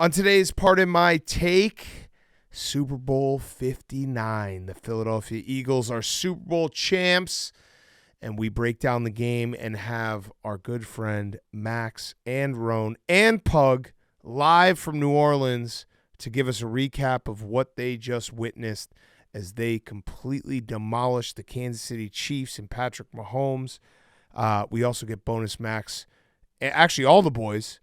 On today's Pardon My Take, Super Bowl 59. The Philadelphia Eagles are Super Bowl champs, and we break down the game and have our good friend Max and Rone and Pug live from New Orleans to give us a recap of what they just witnessed as they completely demolished the Kansas City Chiefs and Patrick Mahomes. We also get bonus Max, actually all the boys,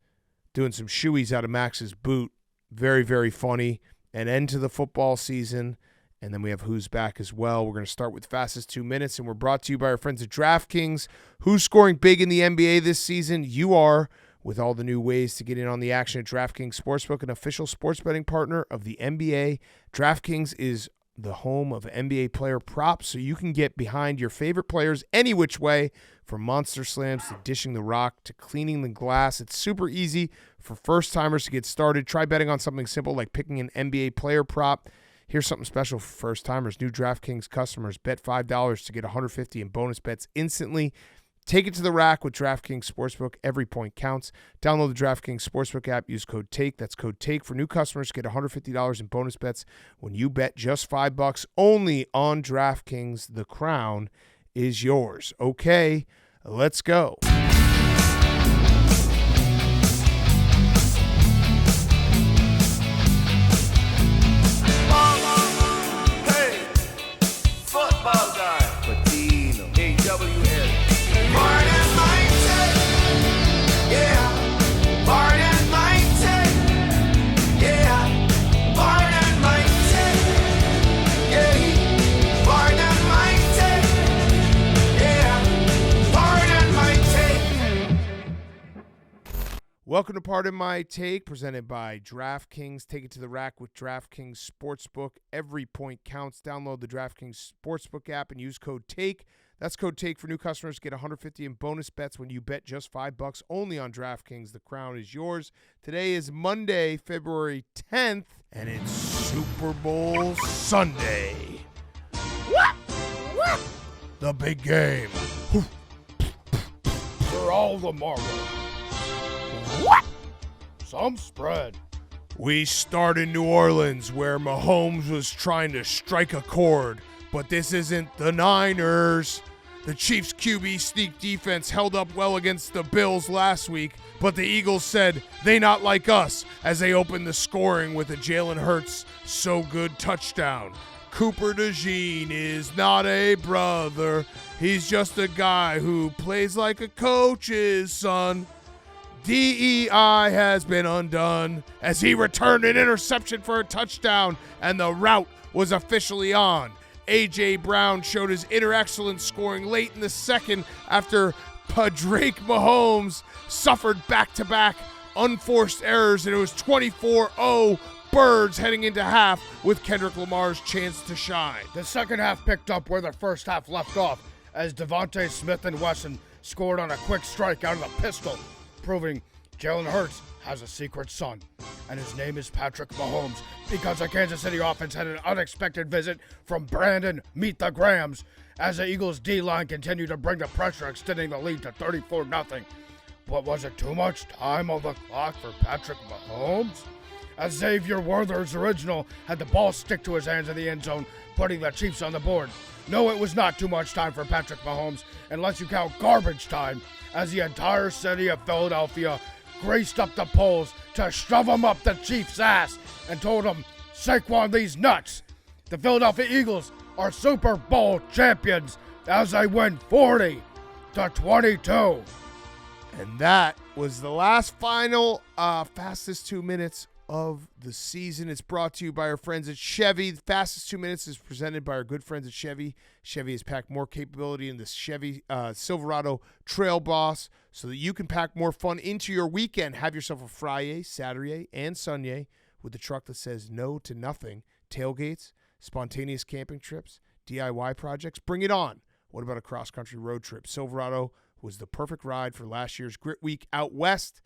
doing some shoeys out of Max's boot. Very, very funny. An end to the football season. And then we have Who's Back as well. We're going to start with Fastest 2 Minutes, and we're brought to you by our friends at Draftkings. Who's scoring big in the NBA this season? You are, with all the new ways to get in on the action at DraftKings Sportsbook, an official sports betting partner of the NBA. DraftKings is the home of NBA player props, so you can get behind your favorite players any which way, from monster slams to dishing the rock to cleaning the glass. It's super easy for first-timers to get started. Try betting on something simple like picking an NBA player prop. Here's something special for first-timers. New DraftKings customers bet $5 to get $150 in bonus bets instantly. Take it to the rack with DraftKings Sportsbook. Every point counts. Download the DraftKings Sportsbook app. Use code TAKE. That's code TAKE for new customers. Get $150 in bonus bets when you bet just $5 only on DraftKings. The crown is yours. Okay, let's go. Hey, football guy. Patino. AWS. Pardon my take. Yeah. Pardon my take. Yeah. Pardon my take. Yeah. Pardon my take. Yeah. Pardon my take. Welcome to Pardon My Take, presented by DraftKings. Take it to the rack with DraftKings Sportsbook. Every point counts. Download the DraftKings Sportsbook app and use code TAKE. That's code TAKE for new customers. Get $150 in bonus bets when you bet just $5 only on DraftKings. The crown is yours. Today is Monday, February 10th, and it's Super Bowl Sunday. The big game. For all the marbles. Some spread. We start in New Orleans, where Mahomes was trying to strike a chord, but this isn't the Niners. The Chiefs' QB sneak defense held up well against the Bills last week, but the Eagles said they not like us as they opened the scoring with a Jalen Hurts so good touchdown. Cooper DeJean is not a brother. He's just a guy who plays like a coach's son. DEI has been undone as he returned an interception for a touchdown, and the route was officially on. A.J. Brown showed his inner excellence, scoring late in the second after Padraig Mahomes suffered back-to-back unforced errors, and it was 24-0 Birds heading into half with Kendrick Lamar's chance to shine. The second half picked up where the first half left off as Devontae Smith and Wesson scored on a quick strike out of the pistol, proving Jalen Hurts has a secret son, and his name is Patrick Mahomes, because the Kansas City offense had an unexpected visit from Brandon Meet the Grams as the Eagles' D-line continued to bring the pressure, extending the lead to 34-0. But was it too much time on the clock for Patrick Mahomes? As Xavier Worther's original had the ball stick to his hands in the end zone, putting the Chiefs on the board. No, it was not too much time for Patrick Mahomes, unless you count garbage time, as the entire city of Philadelphia graced up the polls to shove him up the Chiefs' ass and told him, Saquon these nuts. The Philadelphia Eagles are Super Bowl champions as they win 40-22. And that was the last final Fastest 2 Minutes of the season. It's brought to you by our friends at Chevy. The Fastest 2 Minutes is presented by our good friends at Chevy. Chevy has packed more capability in the Chevy Silverado Trail Boss so that you can pack more fun into your weekend. Have yourself a Friday, Saturday, and Sunday with the truck that says no to nothing. Tailgates, spontaneous camping trips, DIY projects, bring it on. What about a cross-country road trip? Silverado was the perfect ride for last year's Grit Week out west.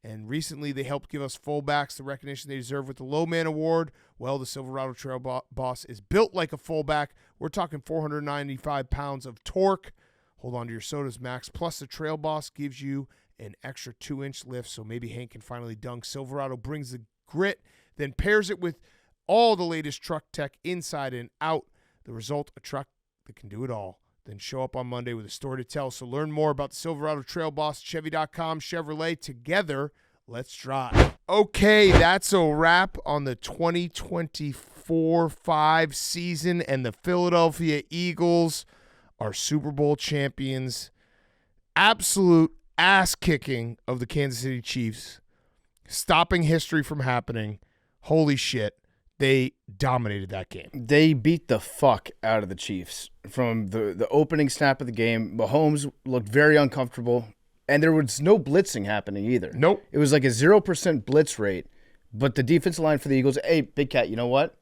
And recently, they helped give us fullbacks the recognition they deserve with the Low Man Award. Well, the Silverado Trail Boss is built like a fullback. We're talking 495 pounds of torque. Hold on to your sodas, Max. Plus, the Trail Boss gives you an extra 2-inch lift, so maybe Hank can finally dunk. Silverado brings the grit, then pairs it with all the latest truck tech inside and out. The result, a truck that can do it all. Then show up on Monday with a story to tell. So learn more about the Silverado Trail Boss, Chevy.com, Chevrolet. Together, let's drive. Okay, that's a wrap on the 2024-5 season, and the Philadelphia Eagles are Super Bowl champions. Absolute ass-kicking of the Kansas City Chiefs. Stopping history from happening. Holy shit. They dominated that game. They beat the fuck out of the Chiefs. From the opening snap of the game, Mahomes looked very uncomfortable, and there was no blitzing happening either. Nope. It was like a 0% blitz rate, but the defensive line for the Eagles, hey, Big Cat, you know what?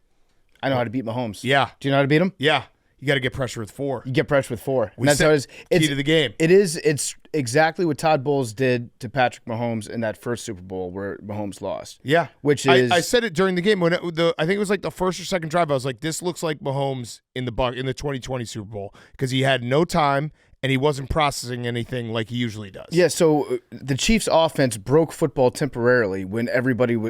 I know how to beat Mahomes. Yeah. Do you know how to beat him? Yeah. You got to get pressure with 4. You get pressure with 4. And that's how it's key to the game. It's exactly what Todd Bowles did to Patrick Mahomes in that first Super Bowl where Mahomes lost. Yeah. Which is I said it during the game when I think it was like the first or second drive. I was like, this looks like Mahomes in the 2020 Super Bowl because he had no time and he wasn't processing anything like he usually does. Yeah, so the Chiefs' offense broke football temporarily when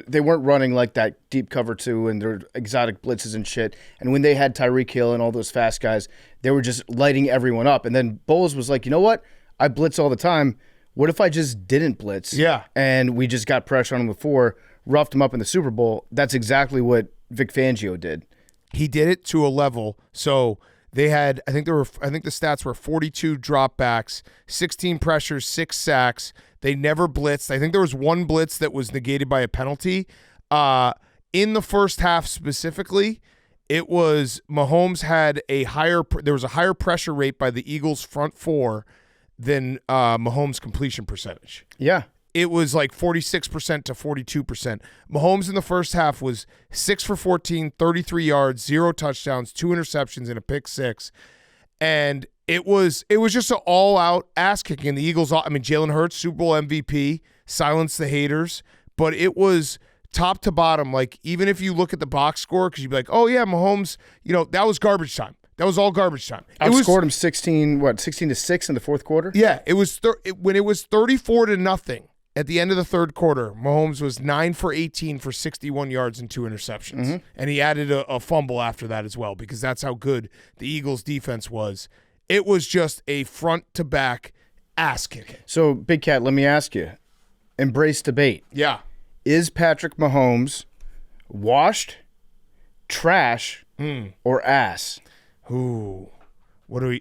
they weren't running like that deep cover 2 and their exotic blitzes and shit. And when they had Tyreek Hill and all those fast guys, they were just lighting everyone up. And then Bowles was like, you know what? I blitz all the time. What if I just didn't blitz? Yeah. And we just got pressure on him with 4, roughed him up in the Super Bowl. That's exactly what Vic Fangio did. He did it to a level. So they had, I think the stats were 42 dropbacks, 16 pressures, 6 sacks. They never blitzed. I think there was one blitz that was negated by a penalty. In the first half specifically, it was Mahomes had there was a higher pressure rate by the Eagles' front 4 than Mahomes' completion percentage. Yeah. It was like 46% to 42%. Mahomes in the first half was 6 for 14, 33 yards, 0 touchdowns, 2 interceptions, and a pick 6. And it was just an all-out ass-kicking. The Eagles, I mean, Jalen Hurts, Super Bowl MVP, silenced the haters. But it was top to bottom. Like, even if you look at the box score, because you'd be like, oh, yeah, Mahomes, that was garbage time. That was all garbage time. Outscored him 16-6 in the fourth quarter? Yeah, it was when it was 34-0 at the end of the third quarter. Mahomes was 9 for 18 for 61 yards and 2 interceptions. Mm-hmm. And he added a fumble after that as well because that's how good the Eagles defense was. It was just a front to back ass kicking. So, Big Cat, let me ask you. Embrace debate. Yeah. Is Patrick Mahomes washed, trash, or ass? Ooh.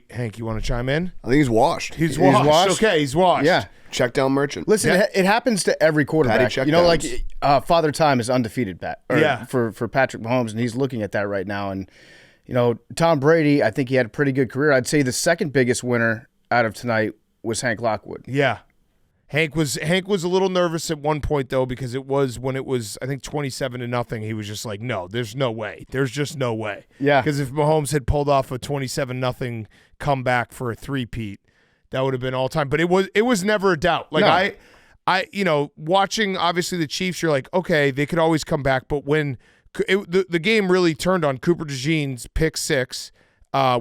Hank, you want to chime in? I think he's washed. He's washed. Okay, he's washed. Yeah. Check down merchant. Listen, it happens to every quarterback. Patty Like checkdowns. Father Time is undefeated Yeah. for Patrick Mahomes, and he's looking at that right now. And Tom Brady, I think he had a pretty good career. I'd say the second biggest winner out of tonight was Hank Lockwood. Yeah. Hank was a little nervous at one point though because it was when it was I think 27-0. He was just like, no, there's no way. There's just no way. Yeah. Because if Mahomes had pulled off a 27-0 comeback for a three-peat, that would have been all time. But it was never a doubt. Like No. Watching obviously the Chiefs, you're like, okay, they could always come back. But when the game really turned on Cooper DeJean's pick 6.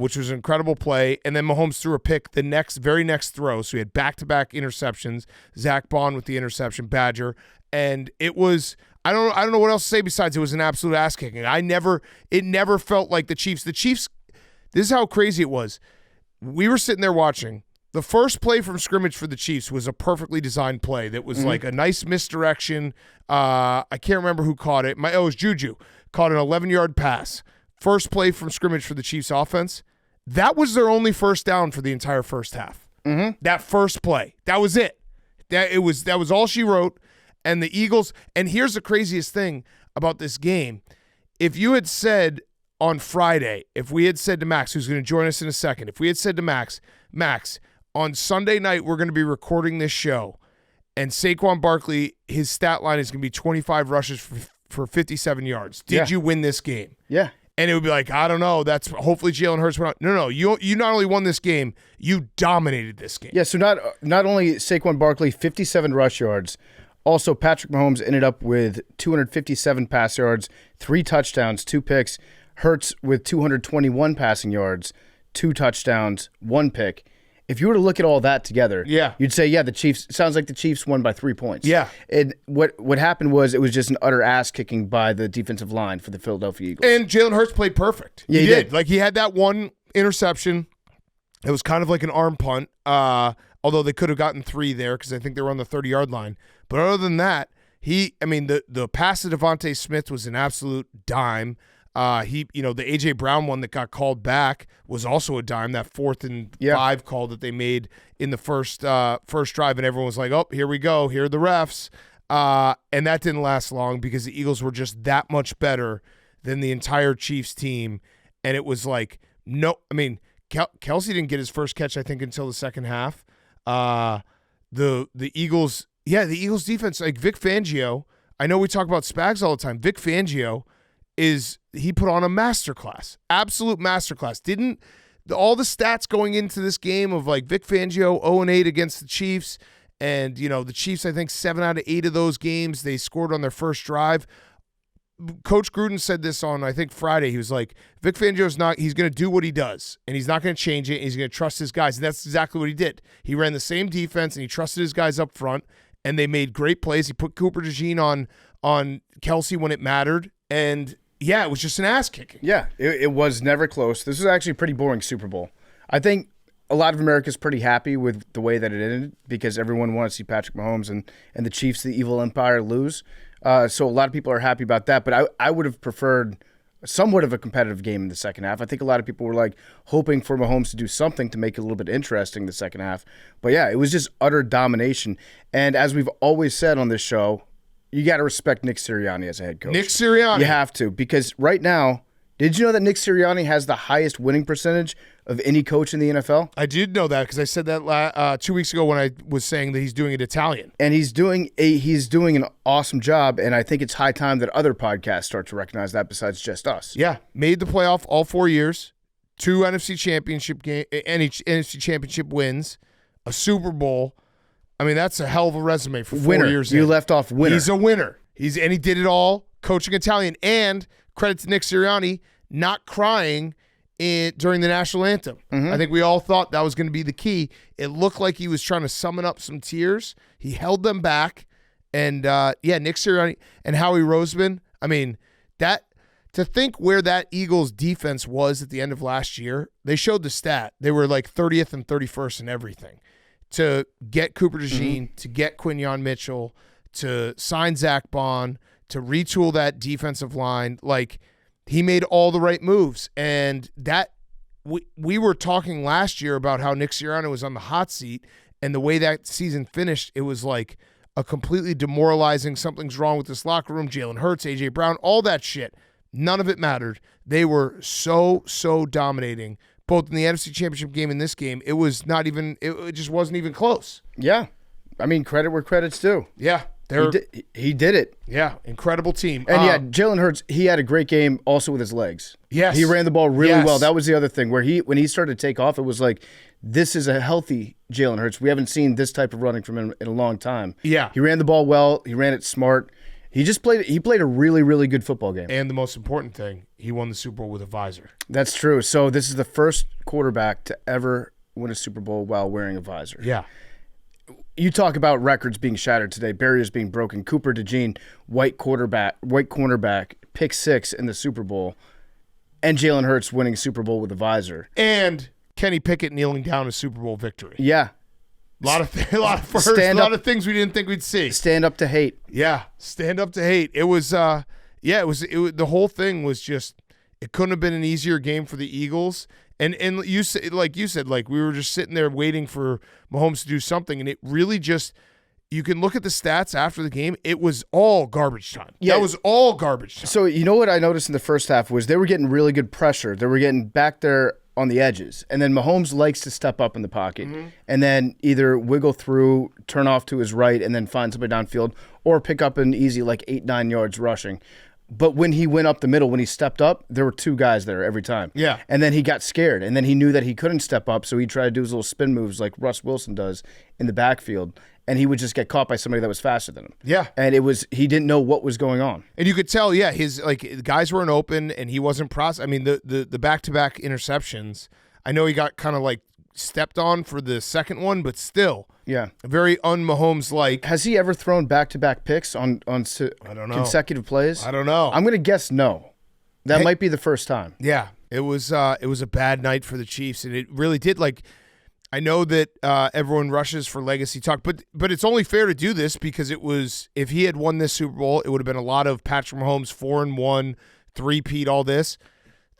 Which was an incredible play, and then Mahomes threw a pick the very next throw. So he had back-to-back interceptions. Zach Bond with the interception, Badger, and it was I don't know what else to say besides it was an absolute ass kicking. It never felt like the Chiefs. The Chiefs. This is how crazy it was. We were sitting there watching. The first play from scrimmage for the Chiefs was a perfectly designed play that was like a nice misdirection. I can't remember who caught it. It was Juju caught an 11-yard pass. First play from scrimmage for the Chiefs offense, that was their only first down for the entire first half. Mm-hmm. That first play, that was it. That was all she wrote. And the Eagles, and here's the craziest thing about this game. If you had said on Friday, if we had said to Max, who's going to join us in a second, if we had said to Max, on Sunday night we're going to be recording this show, and Saquon Barkley, his stat line is going to be 25 rushes for 57 yards. Did you win this game? Yeah. And it would be like, I don't know. That's hopefully Jalen Hurts went out. No. You not only won this game, you dominated this game. Yeah, so not only Saquon Barkley, 57 rush yards, also Patrick Mahomes ended up with 257 pass yards, 3 touchdowns, 2 picks. Hurts with 221 passing yards, 2 touchdowns, 1 pick. if you were to look at all that together, Yeah. you'd say, yeah, the Chiefs, sounds like the Chiefs won by 3 points. Yeah. And what happened was it was just an utter ass kicking by the defensive line for the Philadelphia Eagles. And Jalen Hurts played perfect. Yeah, he did. Like, he had that one interception. It was kind of like an arm punt, although they could have gotten 3 there because I think they were on the 30-yard line. But other than that, the pass to Devontae Smith was an absolute dime. The A.J. Brown one that got called back was also a dime, that 4th and 5 call that they made in the first drive, and everyone was like, oh, here we go, here are the refs. And that didn't last long because the Eagles were just that much better than the entire Chiefs team. And it was like, Kelsey didn't get his first catch, I think, until the second half. The Eagles defense, like Vic Fangio, I know we talk about Spags all the time. Vic Fangio he put on a masterclass, absolute masterclass. All the stats going into this game of like Vic Fangio 0-8 against the Chiefs, and the Chiefs, I think 7 out of 8 of those games they scored on their first drive. Coach Gruden said this on, I think, Friday. He was like, Vic Fangio's he's going to do what he does, and he's not going to change it, and he's going to trust his guys. And that's exactly what he did. He ran the same defense, and he trusted his guys up front, and they made great plays. He put Cooper DeJean on Kelsey when it mattered, and yeah, it was just an ass kicking. Yeah, it was never close. This was actually a pretty boring Super Bowl. I think a lot of America's pretty happy with the way that it ended because everyone wanted to see Patrick Mahomes and the Chiefs, the evil empire, lose. So a lot of people are happy about that. But I would have preferred somewhat of a competitive game in the second half. I think a lot of people were like hoping for Mahomes to do something to make it a little bit interesting the second half. But yeah, it was just utter domination. And as we've always said on this show, you got to respect Nick Sirianni as a head coach. Nick Sirianni. You have to, because right now, did you know that Nick Sirianni has the highest winning percentage of any coach in the NFL? I did know that because I said that 2 weeks ago when I was saying that he's doing it Italian. And he's doing an awesome job, and I think it's high time that other podcasts start to recognize that besides just us. Yeah, made the playoff all 4 years, 2 NFC Championship wins, a Super Bowl. I mean, that's a hell of a resume for 4 years. You left off winner. He's a winner. And he did it all, coaching Italian. And credit to Nick Sirianni, not crying during the national anthem. I think we all thought that was going to be the key. It looked like he was trying to summon up some tears. He held them back. And, Nick Sirianni and Howie Roseman, I mean, to think where that Eagles defense was at the end of last year, they showed the stat. They were like 30th and 31st in everything. To get Cooper DeJean, to get Quinyon Mitchell, to sign Zach Bond, to retool that defensive line, like he made all the right moves. And that we were talking last year about how Nick Sirianni was on the hot seat, and the way that season finished, it was like a completely demoralizing, something's wrong with this locker room, Jalen Hurts, A.J. Brown, all that shit. None of it mattered. They were so dominating, both in the NFC Championship game and this game. It was not even. It just wasn't even close. Yeah, I mean, credit where credit's due. Yeah, he did it. Yeah, incredible team. And Jalen Hurts, he had a great game also with his legs. Yes, he ran the ball really well. That was the other thing where when he started to take off, it was like, this is a healthy Jalen Hurts. We haven't seen this type of running from him in a long time. Yeah, he ran the ball well. He ran it smart. He played a really, really good football game. And the most important thing, he won the Super Bowl with a visor. That's true. So this is the first quarterback to ever win a Super Bowl while wearing a visor. Yeah. You talk about records being shattered today, barriers being broken. Cooper DeJean, white cornerback, pick 6 in the Super Bowl, and Jalen Hurts winning Super Bowl with a visor. And Kenny Pickett kneeling down a Super Bowl victory. Yeah. A lot of firsts, a lot of things we didn't think we'd see. Stand up to hate. Yeah, stand up to hate. It was, the whole thing was just, it couldn't have been an easier game for the Eagles. And you said, we were just sitting there waiting for Mahomes to do something, and it really just, you can look at the stats after the game. It was all garbage time. Yeah, that was all garbage time. So you know what I noticed in the first half was they were getting really good pressure. They were getting back there on the edges. And then Mahomes likes to step up in the pocket and then either wiggle through, turn off to his right, and then find somebody downfield, or pick up an easy 8-9 yards rushing. But when he went up the middle, when he stepped up, there were 2 guys there every time. Yeah. And then he got scared, and then he knew that he couldn't step up, so he tried to do his little spin moves like Russ Wilson does in the backfield, and he would just get caught by somebody that was faster than him. Yeah. And he didn't know what was going on. And you could tell, his guys weren't open, and he wasn't processing. I mean, the back-to-back interceptions, I know he got kind of stepped on for the second one, but still, Yeah. very un-Mahomes-like. Has he ever thrown back-to-back picks on I don't know. consecutive plays? I don't know. I'm going to guess no. That might be the first time. Yeah, it was a bad night for the Chiefs, and it really did. Like, I know that everyone rushes for legacy talk, but it's only fair to do this because it was, if he had won this Super Bowl, it would have been a lot of Patrick Mahomes 4-1, 3-peat, all this.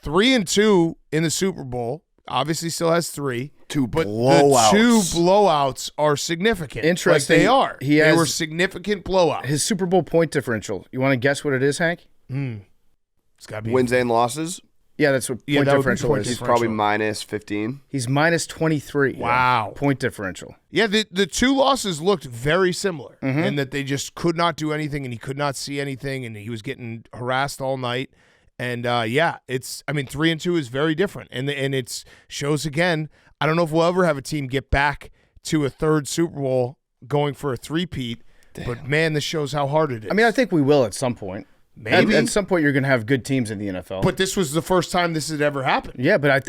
3-2 in the Super Bowl. Obviously, still has 3. But blowouts. the 2 blowouts are significant. Interesting. Like they are. They were significant blowouts. His Super Bowl point differential. You want to guess what it is, Hank? It's got to be Wins and losses. Yeah, that's what Yeah, point that would be differential point is. He's probably minus 15. He's minus 23. Wow. Point differential. Yeah, the 2 losses looked very similar in that they just could not do anything and he could not see anything and he was getting harassed all night. And, 3-2 is very different. And it shows, again, I don't know if we'll ever have a team get back to a 3rd Super Bowl going for a 3-peat, but, man, this shows how hard it is. I mean, I think we will at some point. Maybe. At some point, you're going to have good teams in the NFL. But this was the first time this had ever happened. Yeah, but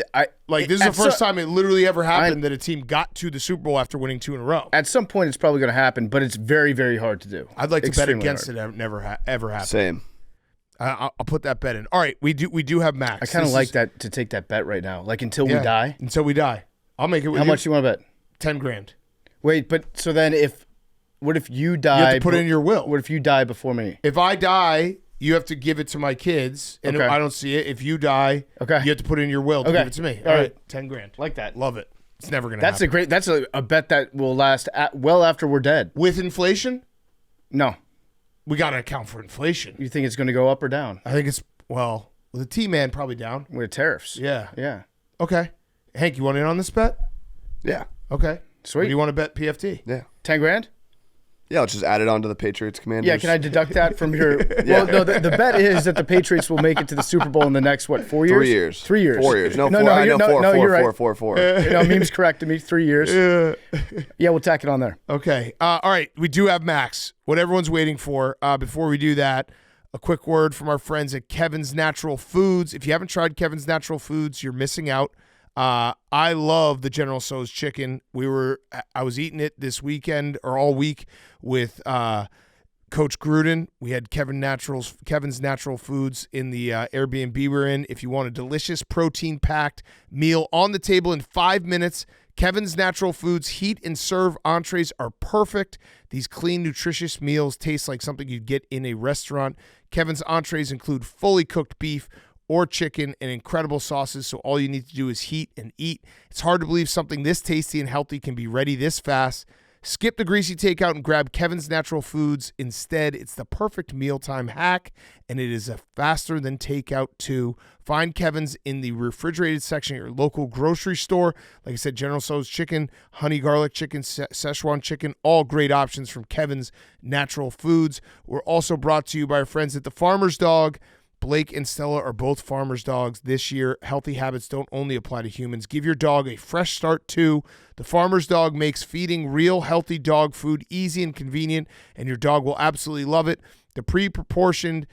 This is the first time it literally ever happened that a team got to the Super Bowl after winning 2 in a row. At some point, it's probably going to happen, but it's very, very hard to do. I'd like to Extremely bet against hard. it ever happen. Same. I'll put that bet in. All right, we do have Max. I kind of like that to take that bet right now. Like until we die. Until we die. I'll make it with How you. much you want to bet? 10 grand. Wait, but so then what if you die? You have to put it in your will. What if you die before me? If I die, you have to give it to my kids, and Okay. if I don't see it, if you die, Okay. you have to put it in your will to Okay. give it to me. All All right. right, 10 grand. Like that. Love it. It's never going to happen. That's a bet that will last well after we're dead. With inflation, No. we got to account for inflation. You think it's going to go up or down? I think it's, well, the T-Man probably down. With tariffs. Yeah. Yeah. Okay. Hank, you want in on this bet? Yeah. Okay. Sweet. What do you want to bet PFT? Yeah. 10 grand? Yeah, let's just add it on to the Patriots Commanders. Yeah, can I deduct that from your... Well, no, the bet is that the Patriots will make it to the Super Bowl in the next, 4 years? 3 years. 3 years. 4 years. No, No, 4. no, I know you're- 4, you're right. 4. No, meme's corrected me. 3 years. Yeah, we'll tack it on there. Okay. All right. We do have Max. What everyone's waiting for. Before we do that, a quick word from our friends at Kevin's Natural Foods. If you haven't tried Kevin's Natural Foods, you're missing out. I love the General Tso's chicken. I was eating it this weekend or all week with Coach Gruden. We had Kevin's Natural Foods in the Airbnb we're in. If you want a delicious protein-packed meal on the table in 5 minutes, Kevin's Natural Foods heat and serve entrees are perfect. These clean, nutritious meals taste like something you'd get in a restaurant. Kevin's entrees include fully cooked beef or chicken and incredible sauces, so all you need to do is heat and eat. It's hard to believe something this tasty and healthy can be ready this fast. Skip the greasy takeout and grab Kevin's Natural Foods instead. It's the perfect mealtime hack, and it is a faster than takeout too. Find Kevin's in the refrigerated section at your local grocery store. Like I said, General Tso's chicken, honey garlic chicken, Szechuan chicken, all great options from Kevin's Natural Foods. We're also brought to you by our friends at the Farmer's Dog. Blake and Stella are both farmer's dogs this year. Healthy habits don't only apply to humans. Give your dog a fresh start too. The Farmer's Dog makes feeding real healthy dog food easy and convenient, and your dog will absolutely love it. The pre-proportioned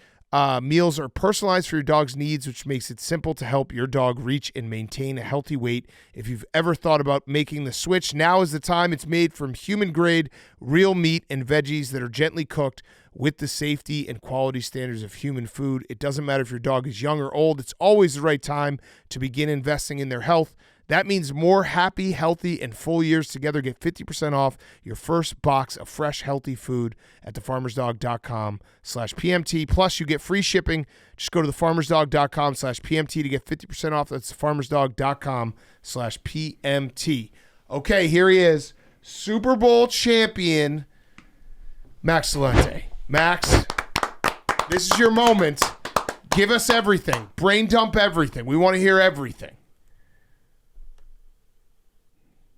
meals are personalized for your dog's needs, which makes it simple to help your dog reach and maintain a healthy weight. If you've ever thought about making the switch, now is the time. It's made from human-grade, real meat and veggies that are gently cooked with the safety and quality standards of human food. It doesn't matter if your dog is young or old. It's always the right time to begin investing in their health. That means more happy, healthy, and full years together. Get 50% off your first box of fresh, healthy food at thefarmersdog.com/PMT. Plus, you get free shipping. Just go to thefarmersdog.com/PMT to get 50% off. That's thefarmersdog.com/PMT. Okay, here he is, Super Bowl champion, Max Celente. Max, this is your moment. Give us everything. Brain dump everything. We want to hear everything.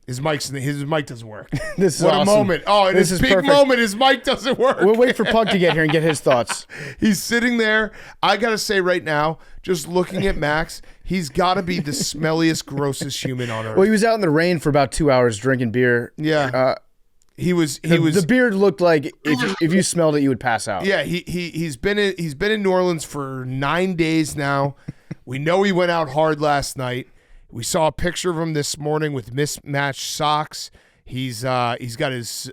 His mic doesn't work. This is what awesome. a moment. Oh, in This this is big perfect. moment, his mic doesn't work. We'll wait for Pug to get here and get his thoughts. He's sitting there. I got to say right now, just looking at Max, he's got to be the smelliest, grossest human on earth. Well, he was out in the rain for about 2 hours drinking beer. Yeah. He was The beard looked like if you smelled it, you would pass out. Yeah, he's been in New Orleans for 9 days now. We know he went out hard last night. We saw a picture of him this morning with mismatched socks. He's got his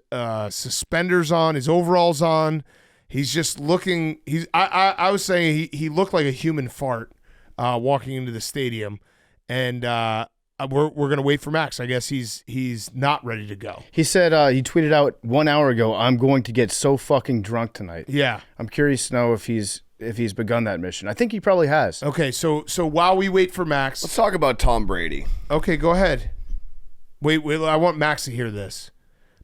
suspenders on, his overalls on. He's just looking. I was saying he looked like a human fart walking into the stadium, and we're gonna wait for Max. I guess he's not ready to go. He said he tweeted out 1 hour ago, "I'm going to get so fucking drunk tonight." Yeah, I'm curious to know if he's begun that mission. I think he probably has. Okay, so while we wait for Max, Let's talk about Tom Brady. Okay, go ahead. Wait, I want Max to hear this.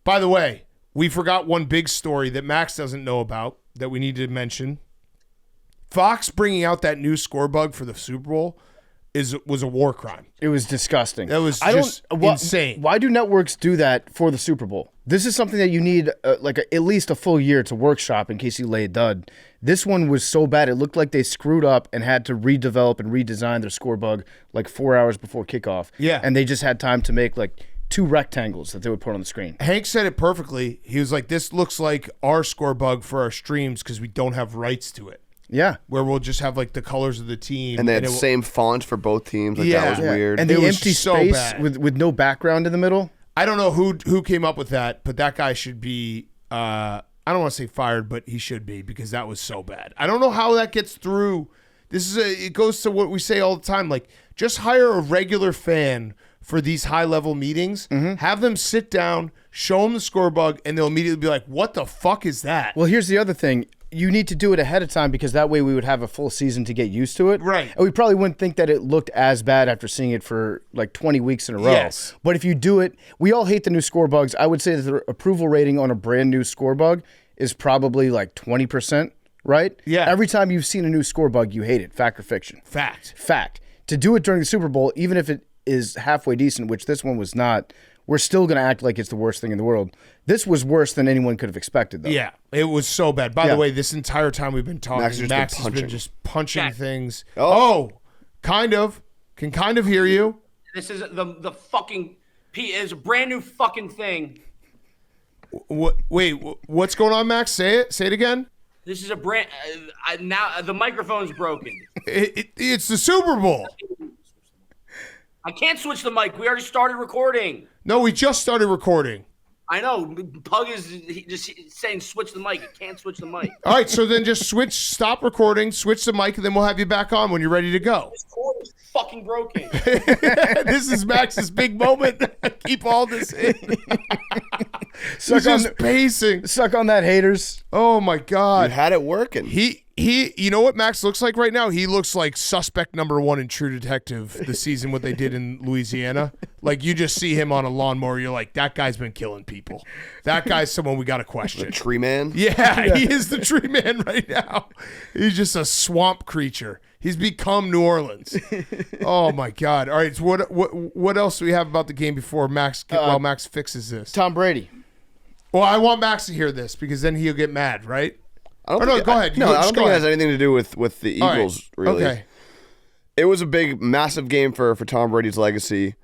By the way, we forgot one big story that Max doesn't know about that we need to mention. Fox bringing out that new score bug for the Super Bowl was a war crime. It was disgusting. That was insane. Why do networks do that for the Super Bowl? This is something that you need at least a full year to workshop in case you lay a dud. This one was so bad, it looked like they screwed up and had to redevelop and redesign their score bug like 4 hours before kickoff. Yeah. And they just had time to make like 2 rectangles that they would put on the screen. Hank said it perfectly. He was like, this looks like our score bug for our streams because we don't have rights to it. Yeah. Where we'll just have like the colors of the team. And they had the same font for both teams. Like, that was weird. And It the was empty so space bad. with no background in the middle. I don't know who came up with that, but that guy should be, I don't want to say fired, but he should be because that was so bad. I don't know how that gets through. It goes to what we say all the time. Like, just hire a regular fan for these high-level meetings. Have them sit down, show them the score bug, and they'll immediately be like, what the fuck is that? Well, here's the other thing. You need to do it ahead of time because that way we would have a full season to get used to it. Right. And we probably wouldn't think that it looked as bad after seeing it for like 20 weeks in a row. Yes. But if you do it, we all hate the new score bugs. I would say that the approval rating on a brand new score bug is probably like 20%, right? Yeah. Every time you've seen a new score bug, you hate it. Fact or fiction? Fact. Fact. To do it during the Super Bowl, even if it is halfway decent, which this one was not, we're still going to act like it's the worst thing in the world. This was worse than anyone could have expected, though. Yeah, it was so bad. By the way, this entire time we've been talking, Max has been just punching things. Oh. Kind of. Can kind of hear you. This is the fucking is a brand new fucking thing. Wait, what's going on, Max? Say it. Say it again. This is a brand. Now the microphone's broken. It's the Super Bowl. I can't switch the mic. We already started recording. No, we just started recording. I know. Pug is just saying switch the mic. It can't switch the mic. All right, so then just stop recording, switch the mic, and then we'll have you back on when you're ready to go. This cord is fucking broken. This is Max's big moment. Keep all this in. He's just pacing. Suck on that, haters. Oh, my God. You had it working. You know what Max looks like right now? He looks like suspect number 1 in True Detective, the season what they did in Louisiana. Like, you just see him on a lawnmower, you're like, that guy's been killing people. That guy's someone we got to question. The tree man? Yeah, he is the tree man right now. He's just a swamp creature. He's become New Orleans. Oh, my God. All right, so what else do we have about the game before Max fixes this? Tom Brady. Well, I want Max to hear this because then he'll get mad, right? Go ahead. No, I don't just think it has anything to do with the Eagles, really. Okay. It was a big, massive game for Tom Brady's legacy,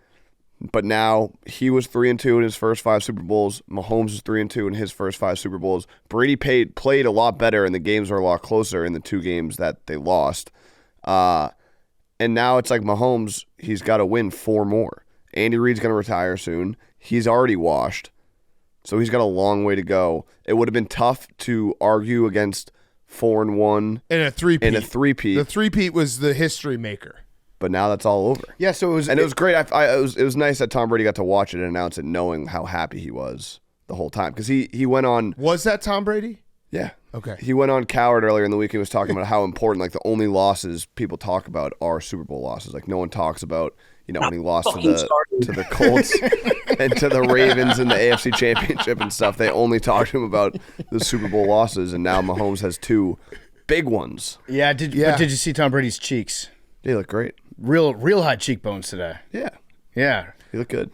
but now he was 3-2 in his first 5 Super Bowls. Mahomes was 3-2 in his first 5 Super Bowls. Brady played a lot better, and the games were a lot closer in the 2 games that they lost. And now it's like Mahomes, he's got to win 4 more. Andy Reid's going to retire soon. He's already washed. So he's got a long way to go. It would have been tough to argue against 4-1 in a three-peat. The three-peat was the history maker. But now that's all over. Yeah, so it was great. It was nice that Tom Brady got to watch it and announce it, knowing how happy he was the whole time. Because he went on. Was that Tom Brady? Yeah. Okay. He went on Coward earlier in the week and was talking about how important, like, the only losses people talk about are Super Bowl losses. Like, no one talks about, when he lost to the Colts and to the Ravens in the AFC Championship and stuff. They only talk to him about the Super Bowl losses, and now Mahomes has 2 big ones. Yeah, but did you see Tom Brady's cheeks? They look great. Real high cheekbones today. Yeah. Yeah. He looked good.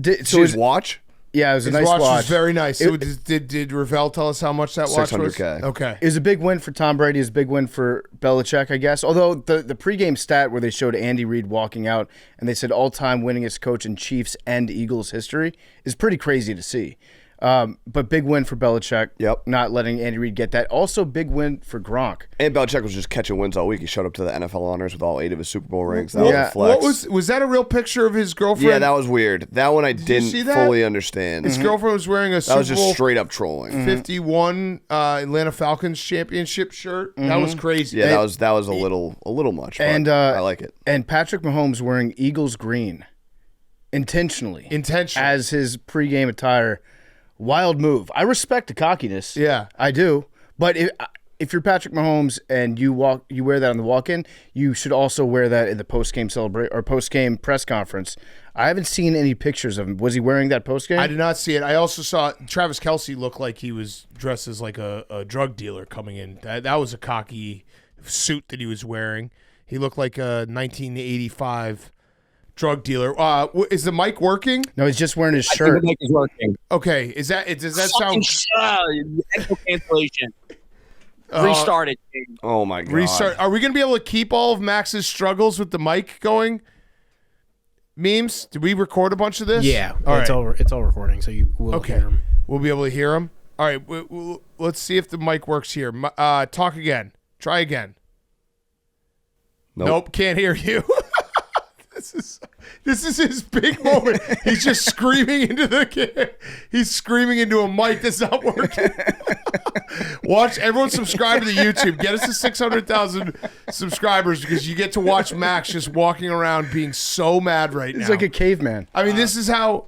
Did his watch? Yeah, it was a His nice watch. was very nice. Did Ravel tell us how much that watch was? $600K. Okay. It was a big win for Tom Brady. It was a big win for Belichick, I guess. Although the pregame stat where they showed Andy Reid walking out and they said all-time winningest coach in Chiefs and Eagles history is pretty crazy to see. But big win for Belichick. Yep. Not letting Andy Reid get that. Also, big win for Gronk. And Belichick was just catching wins all week. He showed up to the NFL honors with all 8 of his Super Bowl rings. That was a flex. What was that a real picture of his girlfriend? Yeah, that was weird. That one I didn't fully understand. His girlfriend was wearing a That Super was just Bowl straight up trolling. 51 Atlanta Falcons championship shirt. That was crazy. Yeah, that was a little much. And I like it. And Patrick Mahomes wearing Eagles green intentionally as his pregame attire. Wild move. I respect the cockiness. Yeah, I do. But if you're Patrick Mahomes and you wear that on the walk-in, you should also wear that in the post-game post-game press conference. I haven't seen any pictures of him. Was he wearing that post-game? I did not see it. I also saw Travis Kelce look like he was dressed as like a drug dealer coming in. That was a cocky suit that he was wearing. He looked like a 1985 drug deeler. Is the mic working? No, he's just wearing his shirt. I think the mic is working. Okay. Does that sound? Echo cancellation. Restart it. Oh my god. Restart. Are we going to be able to keep all of Max's struggles with the mic going? Memes? Did we record a bunch of this? Yeah, All it's right. It's all recording, so you will hear them. We'll be able to hear him. All right. Let's see if the mic works here. Talk again. Try again. Nope. Can't hear you. This is his big moment. He's just screaming into he's screaming into a mic that's not working. Watch, everyone subscribe to the YouTube. Get us to 600,000 subscribers because you get to watch Max just walking around being so mad right now. He's like a caveman. I mean, this is how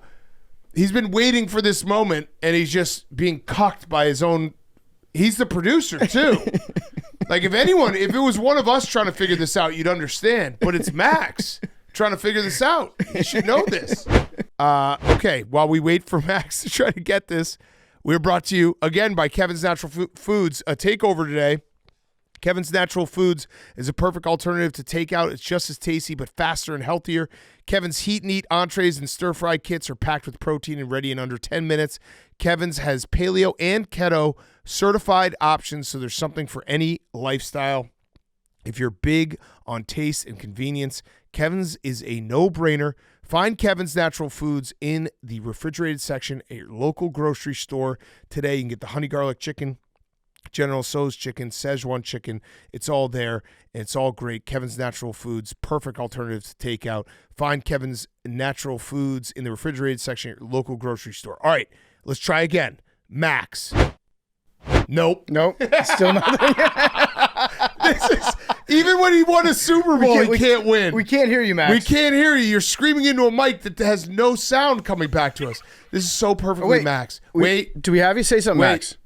he's been waiting for this moment, and he's just being cucked by his own. He's the producer too. Like if it was one of us trying to figure this out, you'd understand. But it's Max trying to figure this out. You should know this. Okay, while we wait for Max to try to get this, we're brought to you again by Kevin's Natural Foods. A takeover today. Kevin's Natural Foods is a perfect alternative to takeout. It's just as tasty, but faster and healthier. Kevin's Heat and Eat entrees and stir-fry kits are packed with protein and ready in under 10 minutes. Kevin's has paleo and keto certified options, so there's something for any lifestyle. If you're big on taste and convenience, Kevin's is a no-brainer. Find Kevin's Natural Foods in the refrigerated section at your local grocery store today. You can get the honey garlic chicken, General Tso's chicken, Szechuan chicken. It's all there, and it's all great. Kevin's Natural Foods, perfect alternative to takeout. Find Kevin's Natural Foods in the refrigerated section at your local grocery store. All right, let's try again. Max. Nope. Still nothing. This is even when he won a Super Bowl, he can't win. We can't hear you, Max. We can't hear you. You're screaming into a mic that has no sound coming back to us. This is so perfectly Max. Wait. Do we have you say something, Max?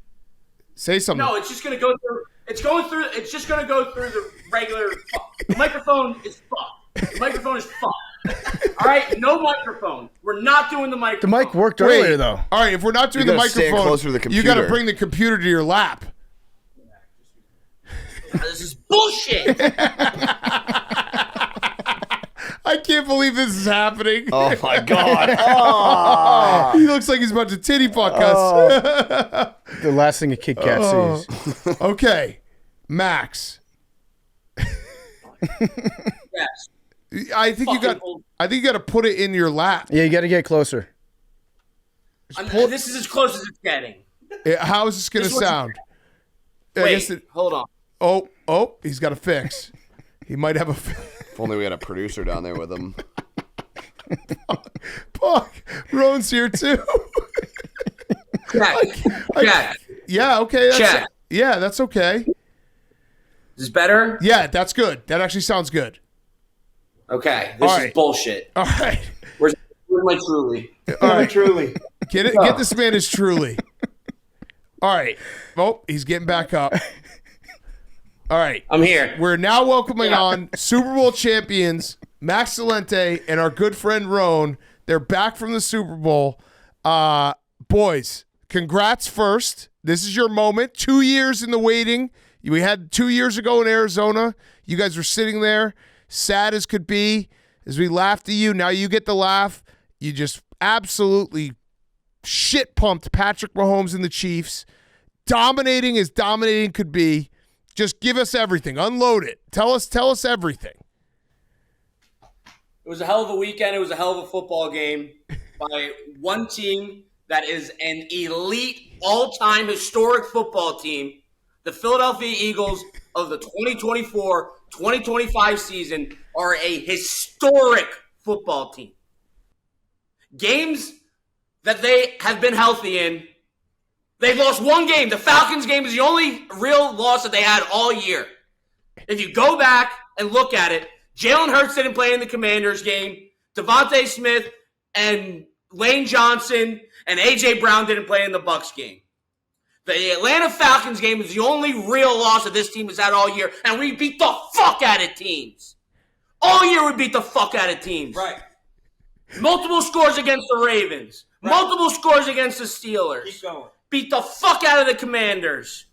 Say something. No, it's just gonna go through. It's just gonna go through the regular. The microphone is fucked. The microphone is fucked. All right, no microphone. We're not doing the microphone. The mic worked earlier, though. All right, if we're not doing the gotta stand microphone, closer to the you got to computer. bring the computer to your lap. This is bullshit. I can't believe this is happening. Oh my god. Oh. He looks like he's about to titty fuck us. The last thing a Kit Kat sees. Okay, Max. Yes. I think you got to put it in your lap. Yeah, you got to get closer. This is as close as it's getting. How is this going to sound? Wait, hold on. Oh, he's got a fix. He might have a fix. If only we had a producer down there with him. Pug, Rone's here too. Check. Yeah, okay. Check. Yeah, that's okay. Is this better? Yeah, that's good. That actually sounds good. Okay, this is bullshit. All right. Where's my Truly? All right. Truly. Get this man his Truly. All right. Oh, he's getting back up. All right. I'm here. We're now welcoming on Super Bowl champions Max Salente and our good friend Rone. They're back from the Super Bowl. Boys, congrats first. This is your moment. 2 years in the waiting. We had 2 years ago in Arizona. You guys were sitting there, sad as could be, as we laughed at you. Now you get the laugh. You just absolutely shit-pumped Patrick Mahomes and the Chiefs. Dominating as dominating could be. Just give us everything. Unload it. Tell us everything. It was a hell of a weekend. It was a hell of a football game by one team that is an elite, all-time historic football team, the Philadelphia Eagles of the 2024-2025 season are a historic football team. Games that they have been healthy in, they've lost one game. The Falcons game is the only real loss that they had all year. If you go back and look at it, Jalen Hurts didn't play in the Commanders game. Devontae Smith and Lane Johnson and A.J. Brown didn't play in the Bucs game. The Atlanta Falcons game is the only real loss that this team has had all year, and we beat the fuck out of teams. All year we beat the fuck out of teams. Right. Multiple scores against the Ravens. Right. Multiple scores against the Steelers. Keep going. Beat the fuck out of the Commanders.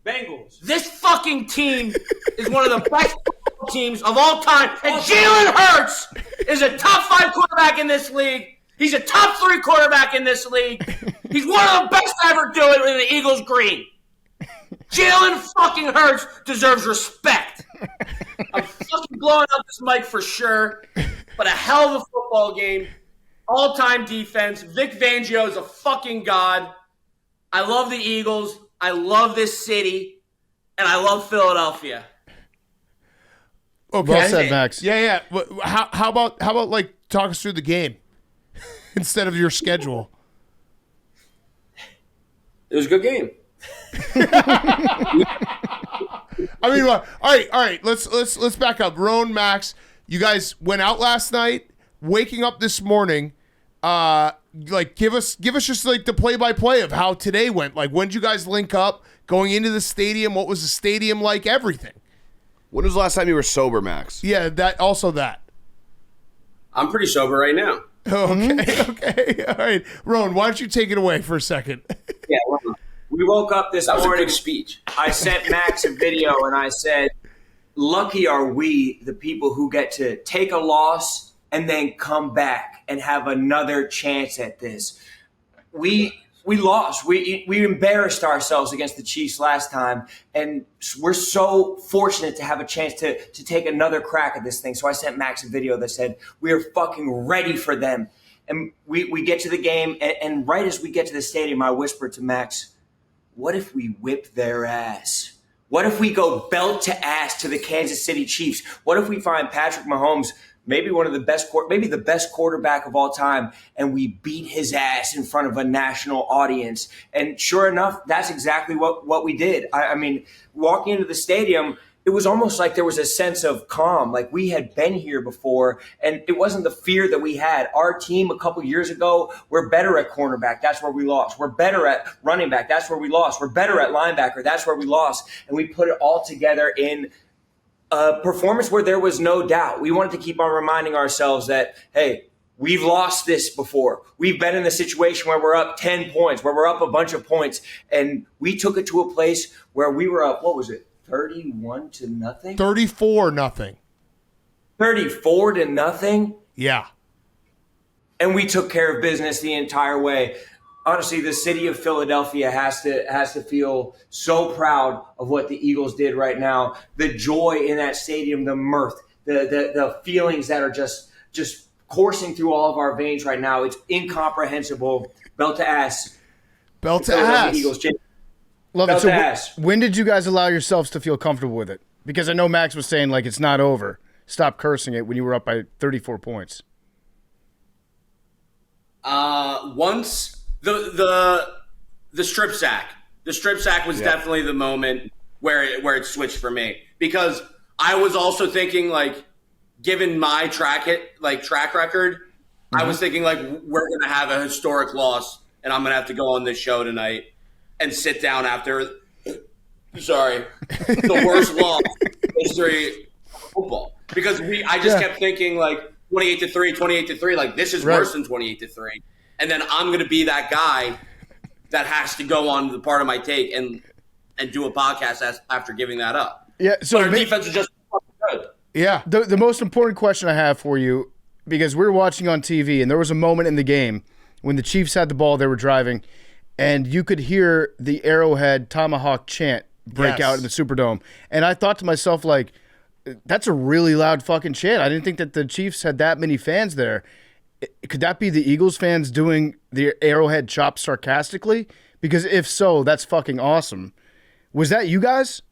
Bengals. This fucking team is one of the best teams of all time, and Jalen Hurts is a top 5 quarterback in this league. He's a top 3 quarterback in this league. He's one of the best to ever do it in the Eagles green. Jalen fucking Hurts deserves respect. I'm fucking blowing up this mic for sure, but a hell of a football game. All-time defense. Vic Fangio is a fucking god. I love the Eagles. I love this city, and I love Philadelphia. Okay. Well said, Max. Yeah. How about like talk us through the game instead of your schedule? It was a good game. I mean, all right. Let's back up. Rone, Max, you guys went out last night. Waking up this morning, give us just like the play-by-play of how today went. Like, when did you guys link up? Going into the stadium, what was the stadium like? Everything. When was the last time you were sober, Max? Yeah, that. I'm pretty sober right now. Okay. All right. Rone, why don't you take it away for a second? Yeah, we woke up this morning. Speech. I sent Max a video and I said, lucky are we, the people who get to take a loss and then come back and have another chance at this. We lost. We embarrassed ourselves against the Chiefs last time, and we're so fortunate to have a chance to take another crack at this thing. So I sent Max a video that said, we are fucking ready for them. And we get to the game, and right as we get to the stadium, I whispered to Max, what if we whip their ass? What if we go belt to ass to the Kansas City Chiefs? What if we find Patrick Mahomes, maybe maybe the best quarterback of all time, and we beat his ass in front of a national audience? And sure enough, that's exactly what we did. I mean, walking into the stadium, it was almost like there was a sense of calm, like we had been here before, and it wasn't the fear that we had. Our team a couple years ago, we're better at cornerback. That's where we lost. We're better at running back. That's where we lost. We're better at linebacker. That's where we lost. And we put it all together in a performance where there was no doubt. We wanted to keep on reminding ourselves that, hey, we've lost this before. We've been in the situation where we're up 10 points, where we're up a bunch of points, and we took it to a place where we were up, what was it, 31-0? 34-0. 34-0? Yeah. And we took care of business the entire way. Honestly, the city of Philadelphia has to feel so proud of what the Eagles did right now. The joy in that stadium, the mirth, the feelings that are just coursing through all of our veins right now. It's incomprehensible. Belt to ass. Belt to ass. Eagles. Love Belt it. So to ass. when did you guys allow yourselves to feel comfortable with it? Because I know Max was saying, like, it's not over. Stop cursing it when you were up by 34 points. Once the strip sack. The strip sack was definitely the moment where it switched for me, because I was also thinking, like, given my track record, I was thinking, like, we're gonna have a historic loss, and I'm gonna have to go on this show tonight and sit down after the worst loss in history of football, because I just kept thinking, like, 28-3, like, this is worse than 28-3. And then I'm going to be that guy that has to go on the part of my take and do a podcast after giving that up. Yeah, so our defense is just good. Yeah. The most important question I have for you, because we were watching on TV, and there was a moment in the game when the Chiefs had the ball, they were driving, and you could hear the Arrowhead Tomahawk chant break out in the Superdome. And I thought to myself, like, that's a really loud fucking chant. I didn't think that the Chiefs had that many fans there. could that be the Eagles fans doing the Arrowhead chop sarcastically? Because if so, that's fucking awesome. Was that you guys?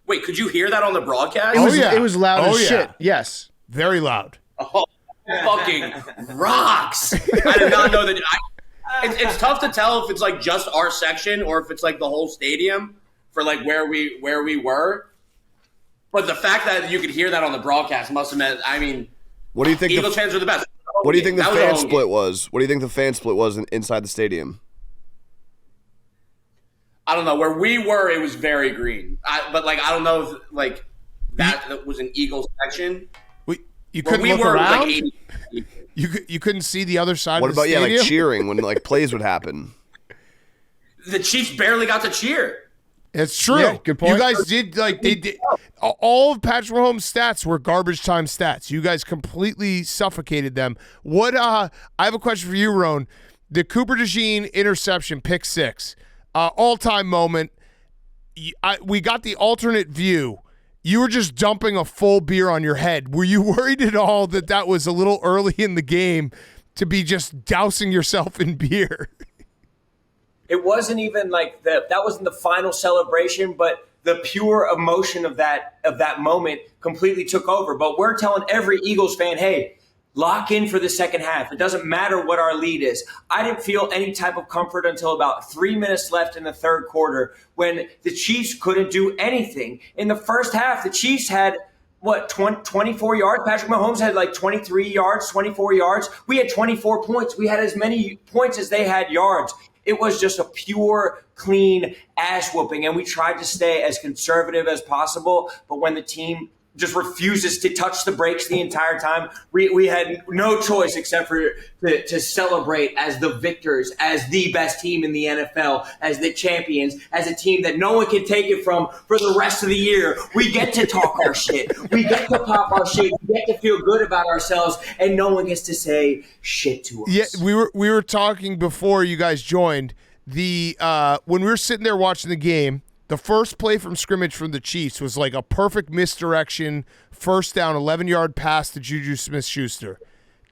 Wait, could you hear that on the broadcast? It was loud as shit. Yes. Very loud. Oh, fucking rocks. I did not know that. It's tough to tell if it's like just our section or if it's like the whole stadium for like where we were. But the fact that you could hear that on the broadcast must have meant, I mean, what do you think Eagles fans are the best. What do you think the fan split was? What do you think the fan split was inside the stadium? I don't know. Where we were, it was very green. But like, I don't know if like that was an Eagles section. You couldn't look around? Like you couldn't see the other side of the stadium? What about, like cheering when like plays would happen? The Chiefs barely got to cheer. It's true. Yeah, good point. You guys did they did all of Patrick Mahomes' stats were garbage time stats. You guys completely suffocated them. What I have a question for you, Rone. The Cooper DeJean interception, pick 6, all-time moment. We got the alternate view. You were just dumping a full beer on your head. Were you worried at all that was a little early in the game to be just dousing yourself in beer? It wasn't even like that wasn't the final celebration, but the pure emotion of that moment completely took over. But we're telling every Eagles fan, hey, lock in for the second half. It doesn't matter what our lead is. I didn't feel any type of comfort until about 3 minutes left in the third quarter when the Chiefs couldn't do anything. In the first half, the Chiefs had, 24 yards? Patrick Mahomes had like 23 yards, 24 yards. We had 24 points. We had as many points as they had yards. It was just a pure, clean ass whooping, and we tried to stay as conservative as possible. But when the team just refuses to touch the brakes the entire time, we had no choice except for to celebrate as the victors, as the best team in the NFL, as the champions, as a team that no one can take it from for the rest of the year. We get to talk our shit. We get to pop our shit. We get to feel good about ourselves, and no one gets to say shit to us. Yeah, we were talking before you guys joined. When we were sitting there watching the game, the first play from scrimmage from the Chiefs was like a perfect misdirection, first down, 11-yard pass to Juju Smith-Schuster.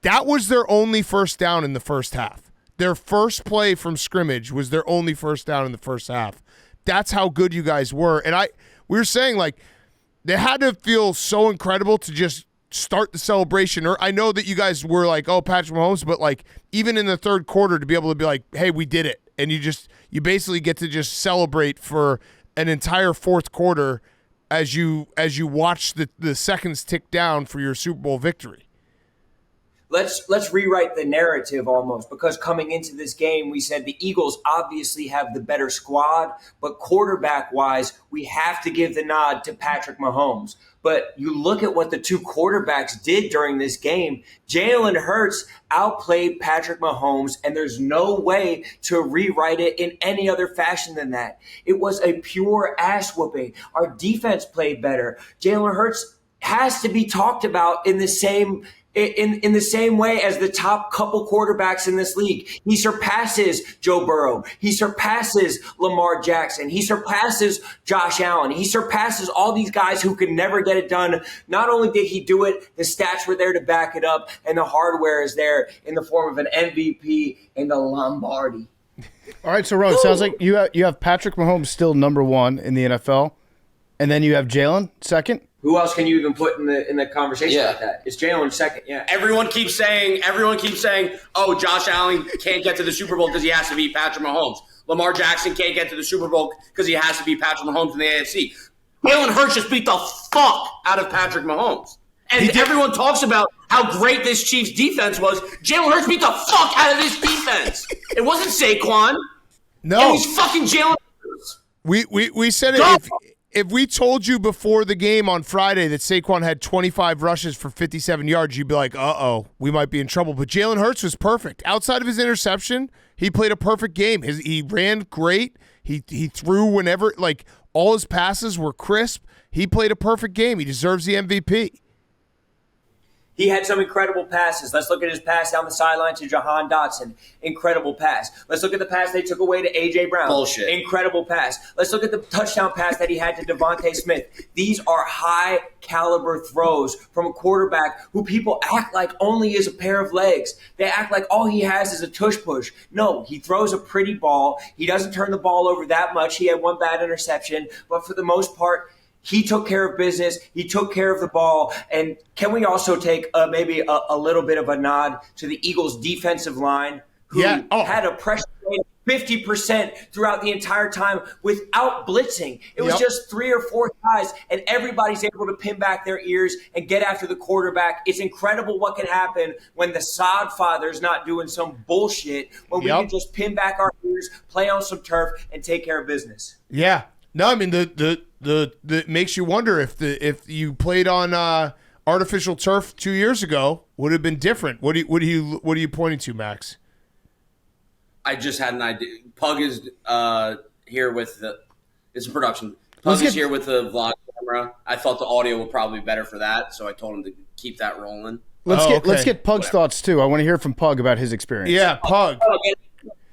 That was their only first down in the first half. Their first play from scrimmage was their only first down in the first half. That's how good you guys were. And we were saying, like, they had to feel so incredible to just start the celebration. Or I know that you guys were like, oh, Patrick Mahomes, but like even in the third quarter to be able to be like, hey, we did it. And you basically get to just celebrate for an entire fourth quarter as you watch the seconds tick down for your Super Bowl victory. Let's rewrite the narrative almost, because coming into this game, we said the Eagles obviously have the better squad, but quarterback-wise, we have to give the nod to Patrick Mahomes. But you look at what the two quarterbacks did during this game. Jalen Hurts outplayed Patrick Mahomes, and there's no way to rewrite it in any other fashion than that. It was a pure ass whooping. Our defense played better. Jalen Hurts has to be talked about in the same way as the top couple quarterbacks in this league. He surpasses Joe Burrow. He surpasses Lamar Jackson. He surpasses Josh Allen. He surpasses all these guys who could never get it done. Not only did he do it, the stats were there to back it up, and the hardware is there in the form of an MVP and the Lombardi. All right, so Ron, sounds like you have Patrick Mahomes still number 1 in the NFL, and then you have Jalen second. Who else can you even put in the conversation like that? It's Jalen second, yeah. Everyone keeps saying, oh, Josh Allen can't get to the Super Bowl because he has to beat Patrick Mahomes. Lamar Jackson can't get to the Super Bowl because he has to beat Patrick Mahomes in the AFC. Jalen Hurts just beat the fuck out of Patrick Mahomes. And everyone talks about how great this Chiefs defense was. Jalen Hurts beat the fuck out of this defense. It wasn't Saquon. No. It was fucking Jalen Hurts. We said it. If we told you before the game on Friday that Saquon had 25 rushes for 57 yards, you'd be like, uh-oh, we might be in trouble. But Jalen Hurts was perfect. Outside of his interception, he played a perfect game. He ran great. He threw whenever, like, all his passes were crisp. He played a perfect game. He deserves the MVP. He had some incredible passes. Let's look at his pass down the sideline to Jahan Dotson. Incredible pass. Let's look at the pass they took away to A.J. Brown. Bullshit. Incredible pass. Let's look at the touchdown pass that he had to Devontae Smith. These are high-caliber throws from a quarterback who people act like only is a pair of legs. They act like all he has is a tush-push. No, he throws a pretty ball. He doesn't turn the ball over that much. He had one bad interception, but for the most part, he took care of business. He took care of the ball. And can we also take maybe a little bit of a nod to the Eagles' defensive line, who had a pressure rate of 50% throughout the entire time without blitzing? It was just 3 or 4 guys, and everybody's able to pin back their ears and get after the quarterback. It's incredible what can happen when the sod father's not doing some bullshit, when we can just pin back our ears, play on some turf, and take care of business. Yeah. No, I mean the makes you wonder if you played on artificial turf 2 years ago, would it have been different. What are you pointing to, Max? I just had an idea. Pug is here with it's a production. Pug is here with the vlog camera. I thought the audio would probably be better for that, so I told him to keep that rolling. Let's get Pug's thoughts too. I want to hear from Pug about his experience. Yeah, Pug.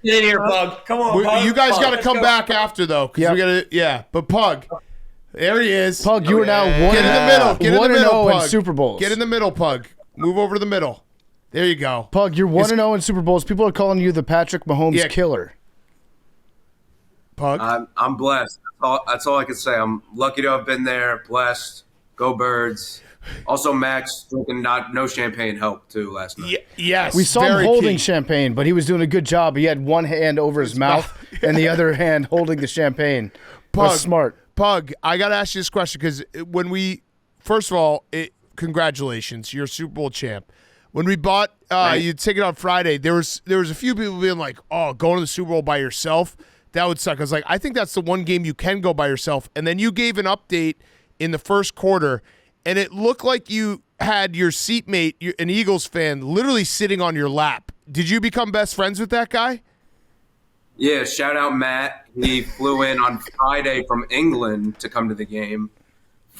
Get in here, Pug. Come on, Pug. You guys got to come back after though, because we got to. But Pug, there he is. Pug, you are now 1-0 Get in the middle. Get in the middle, Pug. in Super Bowls. Get in the middle, Pug. Move over to the middle. There you go. Pug, you're 1-0 in Super Bowls. People are calling you the Patrick Mahomes killer. Pug. I'm blessed. That's all I can say. I'm lucky to have been there. Blessed. Go Birds. Also, Max drinking no champagne helped too last night. Yes, we saw him holding champagne, but he was doing a good job. He had one hand over his mouth and the other hand holding the champagne. Pug, smart. Pug, I got to ask you this question because when we, first of all, congratulations, you're a Super Bowl champ. When we bought you ticket on Friday, there was a few people being like, "Oh, going to the Super Bowl by yourself, that would suck." I was like, I think that's the one game you can go by yourself. And then you gave an update in the first quarter. And it looked like you had your seatmate, an Eagles fan, literally sitting on your lap. Did you become best friends with that guy? Yeah, shout out Matt. He flew in on Friday from England to come to the game.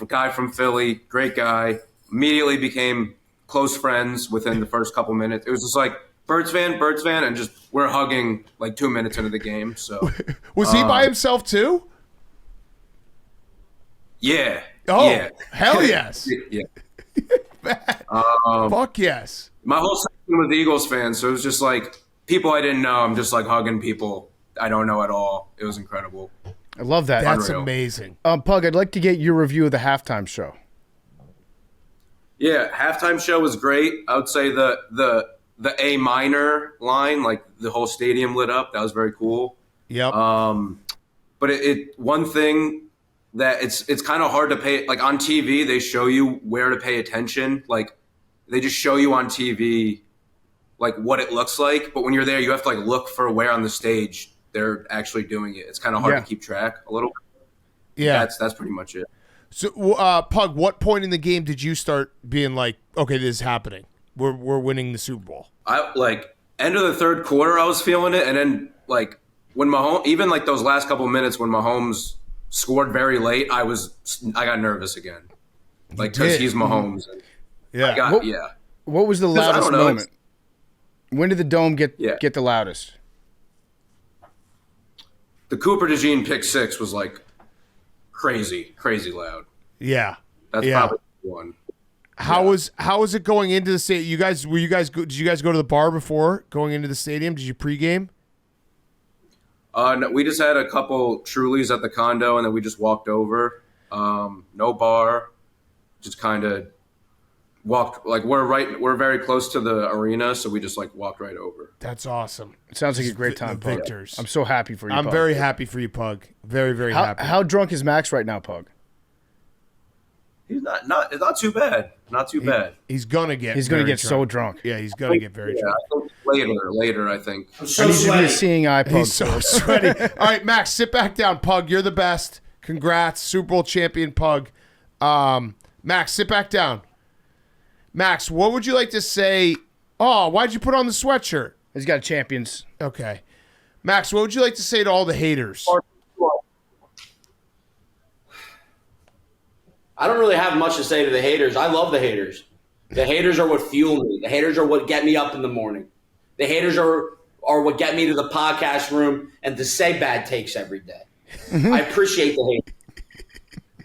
A guy from Philly, great guy. Immediately became close friends within the first couple minutes. It was just like, Birds fan, and just we're hugging like 2 minutes into the game. So was he by himself too? Yeah. Oh, yeah. Hell yes. Yeah. Fuck yes. My whole section was Eagles fans, so it was just like people I didn't know. I'm just like hugging people I don't know at all. It was incredible. I love that. That's Unreal. amazing. Pug, I'd like to get your review of the halftime show. Yeah, halftime show was great. I would say the A minor line, like the whole stadium lit up. That was very cool. Yep. But it one thing that it's kind of hard to pay, like on TV they show you where to pay attention, like they just show you on TV like what it looks like, but when you're there you have to like look for where on the stage they're actually doing it. It's kind of hard to keep track a little bit. Yeah, that's pretty much it. So Pug, what point in the game did you start being like, okay, this is happening, we're winning the Super Bowl? I like end of the third quarter I was feeling it, and then like when Mahomes, even like those last couple minutes when Mahomes scored very late, I got nervous again, like because he's Mahomes. And What was the loudest moment? When did the dome get the loudest? The Cooper DeJean pick six was like crazy loud. Yeah, that's probably one. How was it going into the stadium? Did you guys go to the bar before going into the stadium? Did you pregame? No, we just had a couple Trulies at the condo, and then we just walked over. No bar, just kind of walked. Like we're very close to the arena, so we just like walked right over. That's awesome. It sounds like a great time, Pug. Victors. I'm so happy for you. I'm Pug. very happy for you, Pug. Very, very happy. How drunk is Max right now, Pug? He's not too bad. Not too bad. He's gonna get. He's gonna get so drunk. Yeah, he's gonna get very drunk. Later, I think. I'm so I need to be sweaty. a seeing eye, Pug. He's so sweaty. All right, Max, sit back down, Pug. You're the best. Congrats, Super Bowl champion, Pug. Max, sit back down. Max, what would you like to say? Oh, why'd you put on the sweatshirt? He's got champions. Okay, Max, what would you like to say to all the haters? I don't really have much to say to the haters. I love the haters. The haters are what fuel me. The haters are what get me up in the morning. The haters are what get me to the podcast room and to say bad takes every day. I appreciate the hate.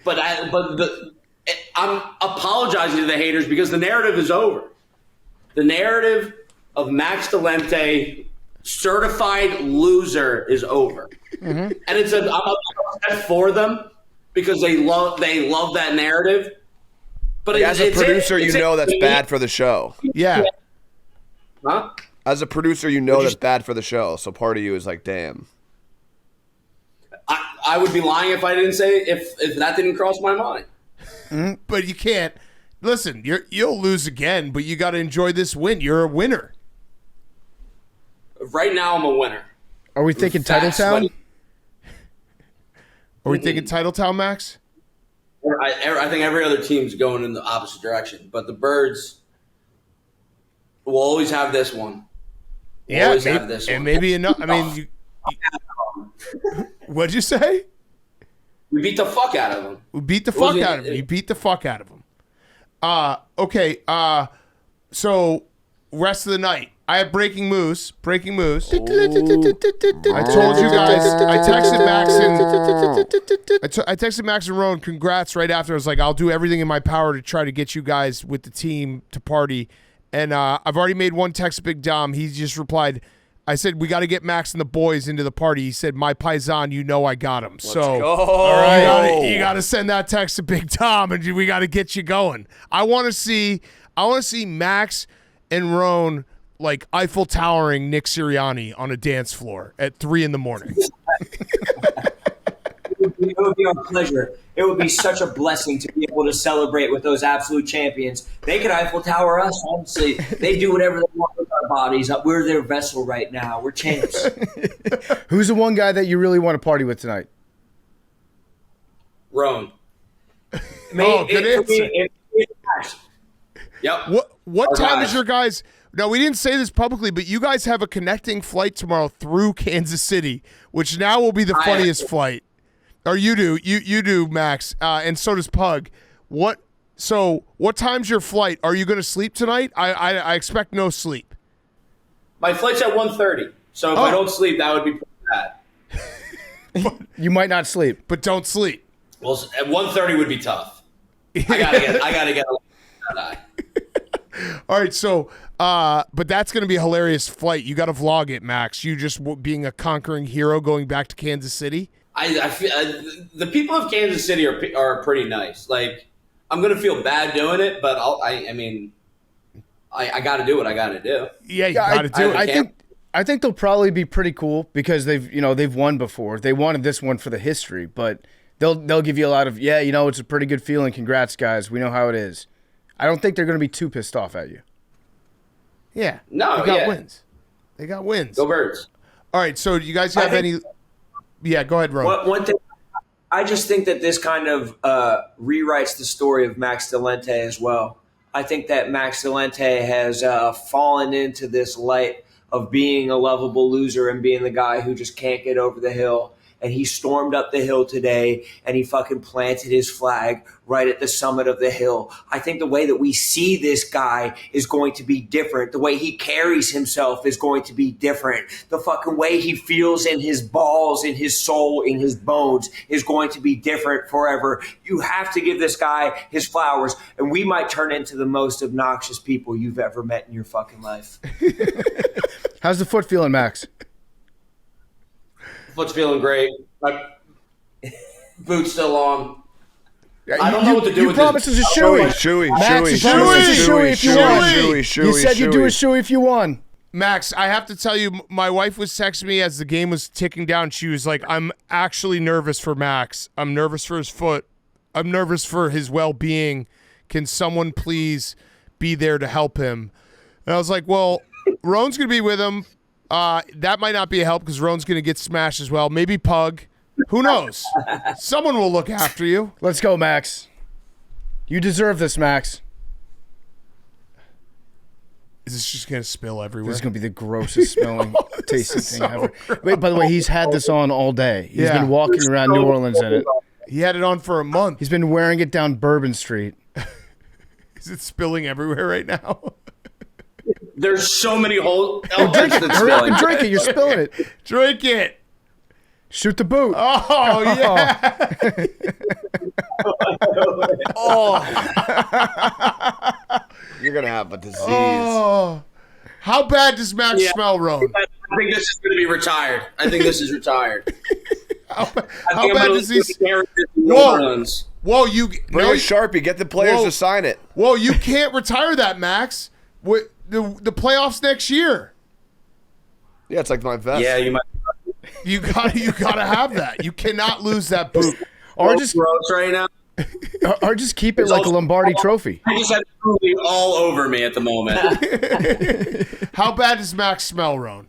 But I'm apologizing to the haters because the narrative is over. The narrative of Max Delente, certified loser, is over. And I'm upset for them because they love that narrative. But as a producer, you know that's bad for the show. Yeah. Huh? As a producer, you know that's bad for the show. So part of you is like, damn. I would be lying if I didn't say if that didn't cross my mind. But you can't. Listen, you'll lose again, but you got to enjoy this win. You're a winner. Right now, I'm a winner. Are we thinking Titletown? Are we thinking Titletown, Max? I think every other team's going in the opposite direction, but the Birds will always have this one. Always have this one. And maybe enough. I mean, what'd you say? We beat the fuck out of them. We beat the fuck out of them. You beat the fuck out of them. Okay. So rest of the night, I have breaking news. I told you guys. I texted Max and Rone. Congrats! Right after, I was like, I'll do everything in my power to try to get you guys with the team to party. And I've already made one text to Big Dom. He just replied. I said, we got to get Max and the boys into the party. He said, my paisan, you know I got him. Let's go. All right, you got to send that text to Big Tom, and we got to get you going. I want to see Max and Rone like Eiffel Towering Nick Sirianni on a dance floor at 3 a.m. It would be our pleasure. It would be such a blessing to be able to celebrate with those absolute champions. They could Eiffel Tower us, honestly. They do whatever they want with our bodies. We're their vessel right now. We're champs. Who's the one guy that you really want to party with tonight? Rone. Good answer. Yep. What time is your guys? No, we didn't say this publicly, but you guys have a connecting flight tomorrow through Kansas City, which now will be the funniest flight. Or you do, you do, Max, and so does Pug. What time's your flight? Are you going to sleep tonight? I expect no sleep. My flight's at 1:30, so if I don't sleep, that would be pretty bad. You might not sleep, but don't sleep. Well, at 1:30 would be tough. I gotta get a eye. All right, so but that's going to be a hilarious flight. You got to vlog it, Max. You just being a conquering hero going back to Kansas City. I feel the people of Kansas City are pretty nice. Like, I'm gonna feel bad doing it, but I got to do what I got to do. Yeah, you got to do it. I think they'll probably be pretty cool because they've won before. They wanted this one for the history, but they'll give you a lot of it's a pretty good feeling. Congrats, guys. We know how it is. I don't think they're going to be too pissed off at you. Yeah. No, they got wins. They got wins. Go Birds. All right, so do you guys have any? Yeah, go ahead, Ron. One thing, I just think that this kind of rewrites the story of Max Delente as well. I think that Max Delente has fallen into this light of being a lovable loser and being the guy who just can't get over the hill. And he stormed up the hill today and he fucking planted his flag right at the summit of the hill. I think the way that we see this guy is going to be different. The way he carries himself is going to be different. The fucking way he feels in his balls, in his soul, in his bones is going to be different forever. You have to give this guy his flowers, and we might turn into the most obnoxious people you've ever met in your fucking life. How's the foot feeling, Max? Foot's feeling great. My boot's still on. I don't know what to do with this. You promised us a shoey. Max, you promised us a shoey if you won. You said you'd do a shoey if you won. Max, I have to tell you, my wife was texting me as the game was ticking down. She was like, I'm actually nervous for Max. I'm nervous for his foot. I'm nervous for his well-being. Can someone please be there to help him? And I was like, well, Rone's going to be with him. That might not be a help because Rone's going to get smashed as well. Maybe Pug. Who knows? Someone will look after you. Let's go, Max. You deserve this, Max. Is this just going to spill everywhere? This is going to be the grossest smelling, tasting thing ever. Wait, by the way, he's had this on all day. He's been walking around New Orleans in it. He had it on for a month. He's been wearing it down Bourbon Street. Is it spilling everywhere right now? There's so many holes. Oh, Drink it. Hurry up and drink it. You're spilling it. Drink it. Shoot the boot. Oh, yeah. You're gonna have a disease. Oh. How bad does Max smell, Rone? I think this is going to be retired. I think this is retired. How I think bad I'm does he? carry this in Whoa. runs. Whoa, you Bring no, a Sharpie. Get the players Whoa. to sign it. Whoa, you can't retire that, Max. With the playoffs next year. Yeah, it's like my vest. Yeah, you might. You gotta have that. You cannot lose that boot. Or just Gross right now. or just keep it like a Lombardi trophy. I just have Truly all over me at the moment. How bad does Max smell, Rone?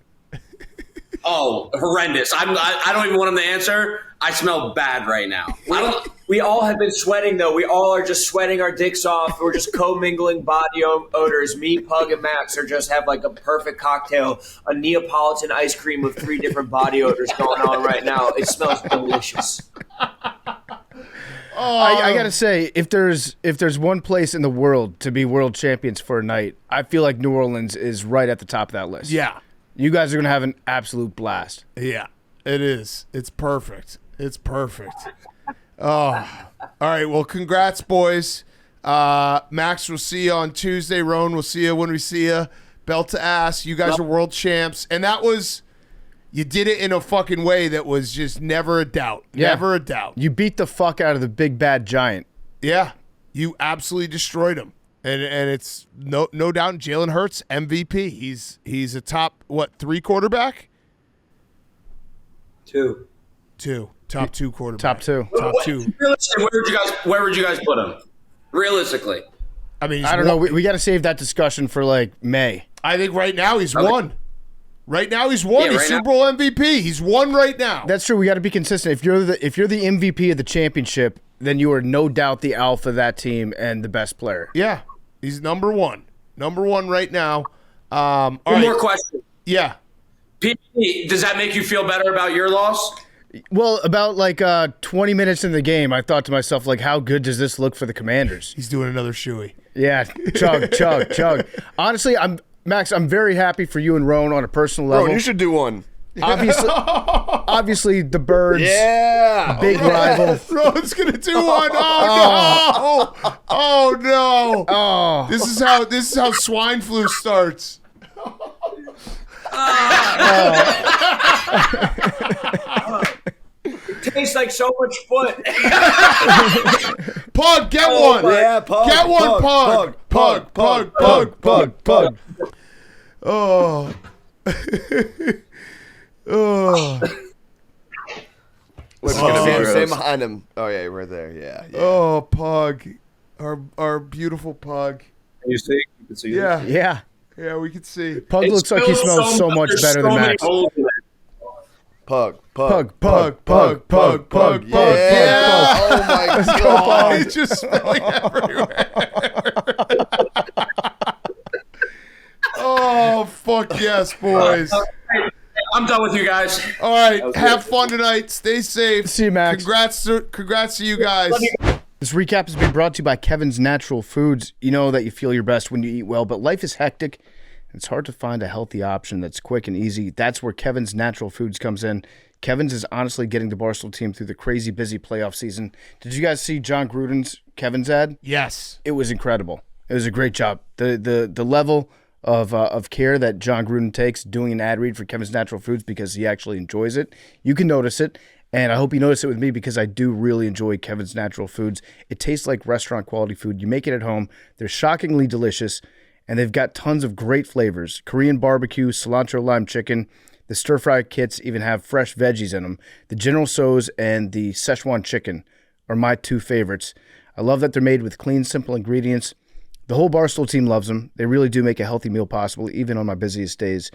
Oh, horrendous! I don't even want him to answer. I smell bad right now. We all have been sweating, though. We all are just sweating our dicks off. We're just commingling body odors. Me, Pug, and Max are just have like a perfect cocktail, a Neapolitan ice cream with 3 different body odors going on right now. It smells delicious. I gotta say, if there's one place in the world to be world champions for a night, I feel like New Orleans is right at the top of that list. Yeah. You guys are gonna have an absolute blast. Yeah, it is. It's perfect. It's perfect. Oh, all right. Well, congrats, boys. Max, we'll see you on Tuesday. Rone, we'll see you when we see you. Belt to ass. You guys are world champs. And that was, you did it in a fucking way that was just never a doubt. Yeah. Never a doubt. You beat the fuck out of the big bad giant. Yeah. You absolutely destroyed him. And it's no doubt Jalen Hurts, MVP. He's a top, 3 quarterback? 2. 2. Top 2 quarterback. Top 2. Top 2. Realistically, where would you guys put him? Realistically, I mean, I don't know. We got to save that discussion for like May. I think right now he's won. Right now he's won. Yeah, He's right Super now. Bowl MVP. He's won right now. That's true. We got to be consistent. If you're the MVP of the championship, then you are no doubt the alpha of that team and the best player. Yeah, he's number 1. Number 1 right now. All one right. more question. Yeah. Pete, does that make you feel better about your loss? Well, about like 20 minutes in the game, I thought to myself, like, how good does this look for the Commanders? He's doing another shoey. Yeah, chug. Honestly, Max, I'm very happy for you and Rone on a personal level. Bro, you should do one. Obviously, the Birds, Yeah. big rival. Rone's gonna do one. Oh no! Oh no! Oh, This is how swine flu starts. Tastes like so much foot. Pug, get one. Yeah, Pug. Get one, Pug. Pug. Oh. Oh. What's gonna say behind him? Oh yeah, right there. Yeah. Oh, Pug. Our beautiful Pug. Can you see? You can see. Yeah. yeah. Yeah, we can see. Pug looks like he smells so much better than Max. Pug. Pug. Pug. Yeah. Oh my god. It's just spilling everywhere. Oh, fuck yes, boys. I'm done with you guys. All right, have fun tonight. Stay safe. See you, Max. Congrats to you guys. This recap has been brought to you by Kevin's Natural Foods. You know that you feel your best when you eat well, but life is hectic. It's hard to find a healthy option that's quick and easy. That's where Kevin's Natural Foods comes in. Kevin's is honestly getting the Barstool team through the crazy busy playoff season. Did you guys see John Gruden's Kevin's ad? Yes. It was incredible. It was a great job. The level of care that John Gruden takes doing an ad read for Kevin's Natural Foods because he actually enjoys it. You can notice it. And I hope you notice it with me because I do really enjoy Kevin's Natural Foods. It tastes like restaurant quality food. You make it at home. They're shockingly delicious. And they've got tons of great flavors. Korean barbecue, cilantro lime chicken. The stir-fry kits even have fresh veggies in them. The General Tso's and the Szechuan chicken are my 2 favorites. I love that they're made with clean, simple ingredients. The whole Barstool team loves them. They really do make a healthy meal possible, even on my busiest days.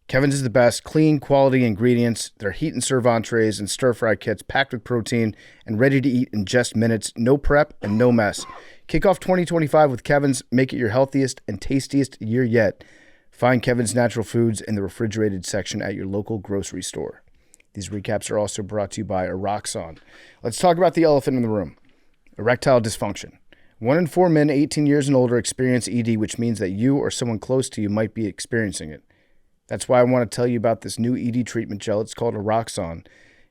Kevin's is the best. Clean, quality ingredients. Their heat and serve entrees and stir-fry kits packed with protein and ready to eat in just minutes. No prep and no mess. Kick off 2025 with Kevin's. Make it your healthiest and tastiest year yet. Find Kevin's Natural Foods in the refrigerated section at your local grocery store. These recaps are also brought to you by Eroxon. Let's talk about the elephant in the room, erectile dysfunction. 1 in 4 men 18 years and older experience ED, which means that you or someone close to you might be experiencing it. That's why I want to tell you about this new ED treatment gel. It's called Eroxon.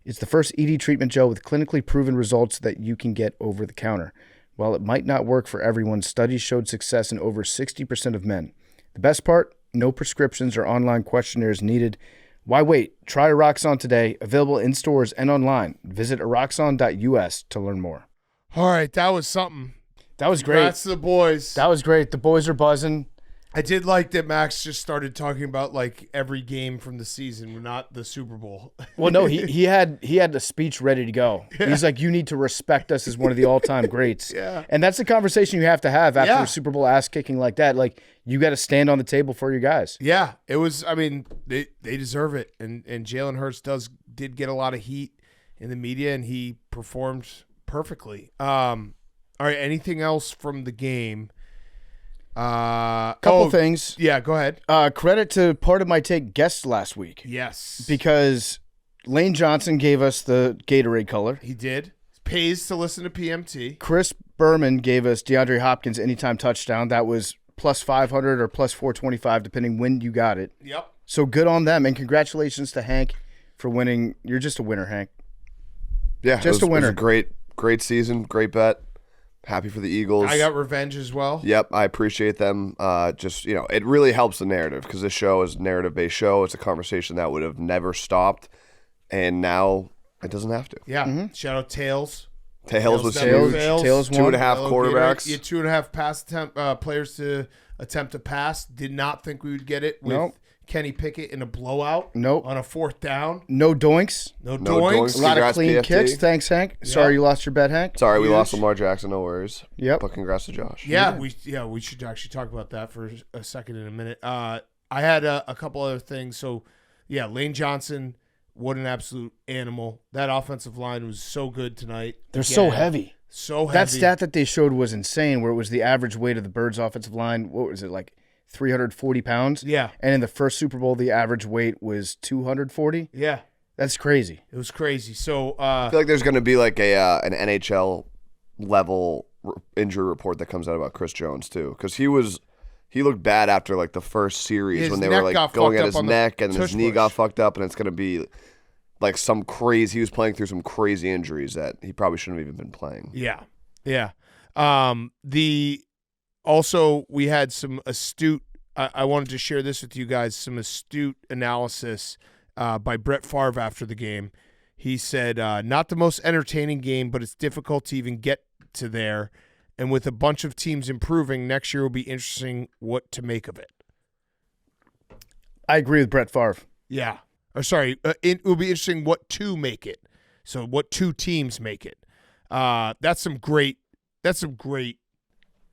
It's the first ED treatment gel with clinically proven results that you can get over the counter. While it might not work for everyone, studies showed success in over 60% of men. The best part? No prescriptions or online questionnaires needed. Why wait? Try Eroxon today. Available in stores and online. Visit Eroxon.us to learn more. All right, that was something. That was great. Congrats to the boys. That was great. The boys are buzzing. I did like that Max just started talking about like every game from the season, not the Super Bowl. Well, no, he had the speech ready to go. Yeah. He's like, you need to respect us as one of the all-time greats. Yeah. And that's the conversation you have to have after a Super Bowl ass kicking like that. Like, you got to stand on the table for your guys. Yeah, it was. I mean, they deserve it, and Jalen Hurts did get a lot of heat in the media, and he performed perfectly. All right, anything else from the game? Couple things. Yeah, go ahead. Credit to Part of My Take guests last week. Yes. Because Lane Johnson gave us the Gatorade color. He did. Pays to listen to PMT. Chris Berman gave us DeAndre Hopkins anytime touchdown. That was plus 500 or plus 425, depending when you got it. Yep. So good on them, and congratulations to Hank for winning. You're just a winner, Hank. Yeah, just a winner. It was a great season, great bet. Happy for the Eagles. I got revenge as well. Yep, I appreciate them. Just, it really helps the narrative because this show is a narrative-based show. It's a conversation that would have never stopped, and now it doesn't have to. Yeah. Mm-hmm. Shout out Tails. Tails was huge. Tails won. 2.5 quarterbacks. Yeah, 2.5 pass attempt players to attempt to pass. Did not think we would get it with Kenny Pickett in a blowout. Nope. On a 4th down. No doinks. No doinks. A lot Congrats, of clean PFT. kicks. Thanks, Hank. Yep. Sorry you lost your bet, Hank. Sorry, we lost Lamar Jackson. No worries. Yep. But congrats to Josh. Yeah, we should actually talk about that for a second in a minute. I had a couple other things. So, yeah, Lane Johnson, what an absolute animal. That offensive line was so good tonight. They're so heavy. So heavy. That stat that they showed was insane, where it was the average weight of the Birds offensive line. What was it, like 340 pounds? Yeah. And in the first Super Bowl, the average weight was 240. Yeah. That's crazy. It was crazy. So I feel like there's going to be like an NHL level injury report that comes out about Chris Jones too, because he looked bad after like the first series when they were like going at his neck and his knee got fucked up, and it's going to be like he was playing through some crazy injuries that he probably shouldn't have even been playing. Yeah. Yeah. Also, we had some astute, I wanted to share this with you guys, some astute analysis by Brett Favre after the game. He said, not the most entertaining game, but it's difficult to even get to there. And with a bunch of teams improving, next year will be interesting what to make of it. I agree with Brett Favre. Yeah. It will be interesting what to make it. So what 2 teams make it. That's some great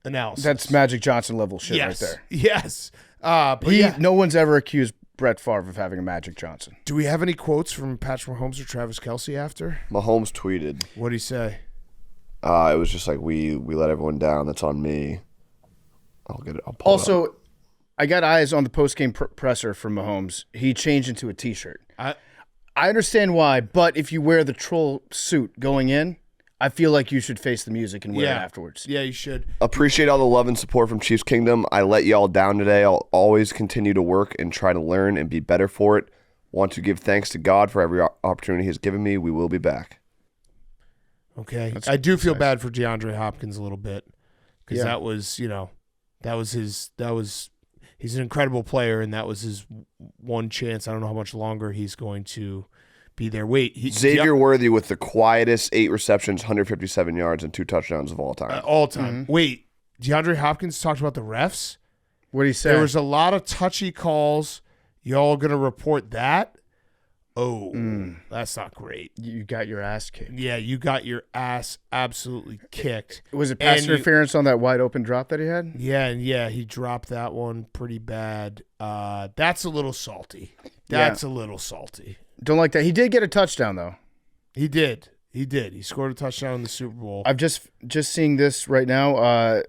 analysis. That's Magic Johnson level shit right there. Yes. No one's ever accused Brett Favre of having a Magic Johnson. Do we have any quotes from Patrick Mahomes or Travis Kelce after? Mahomes tweeted. What did he say? It was just like, we let everyone down. That's on me. I'll pull it up. Also, I got eyes on the post-game presser from Mahomes. He changed into a T-shirt. I understand why, but if you wear the troll suit going in, I feel like you should face the music and wear it afterwards. Yeah, you should. Appreciate all the love and support from Chiefs Kingdom. I let y'all down today. I'll always continue to work and try to learn and be better for it. Want to give thanks to God for every opportunity He's given me. We will be back. Okay. I do feel bad for DeAndre Hopkins a little bit because he's an incredible player, and that was his one chance. I don't know how much longer he's going to be there. Xavier Worthy with the quietest 8 receptions, 157 yards, and 2 touchdowns of all time. All time. Mm-hmm. Wait, DeAndre Hopkins talked about the refs? What did he say? There was a lot of touchy calls. Y'all going to report that? Oh, that's not great. You got your ass kicked. Yeah, you got your ass absolutely kicked. Was it pass interference on that wide open drop that he had? Yeah, he dropped that one pretty bad. That's a little salty. A little salty. Don't like that. He did get a touchdown, though. He did. He scored a touchdown in the Super Bowl. I'm just seeing this right now.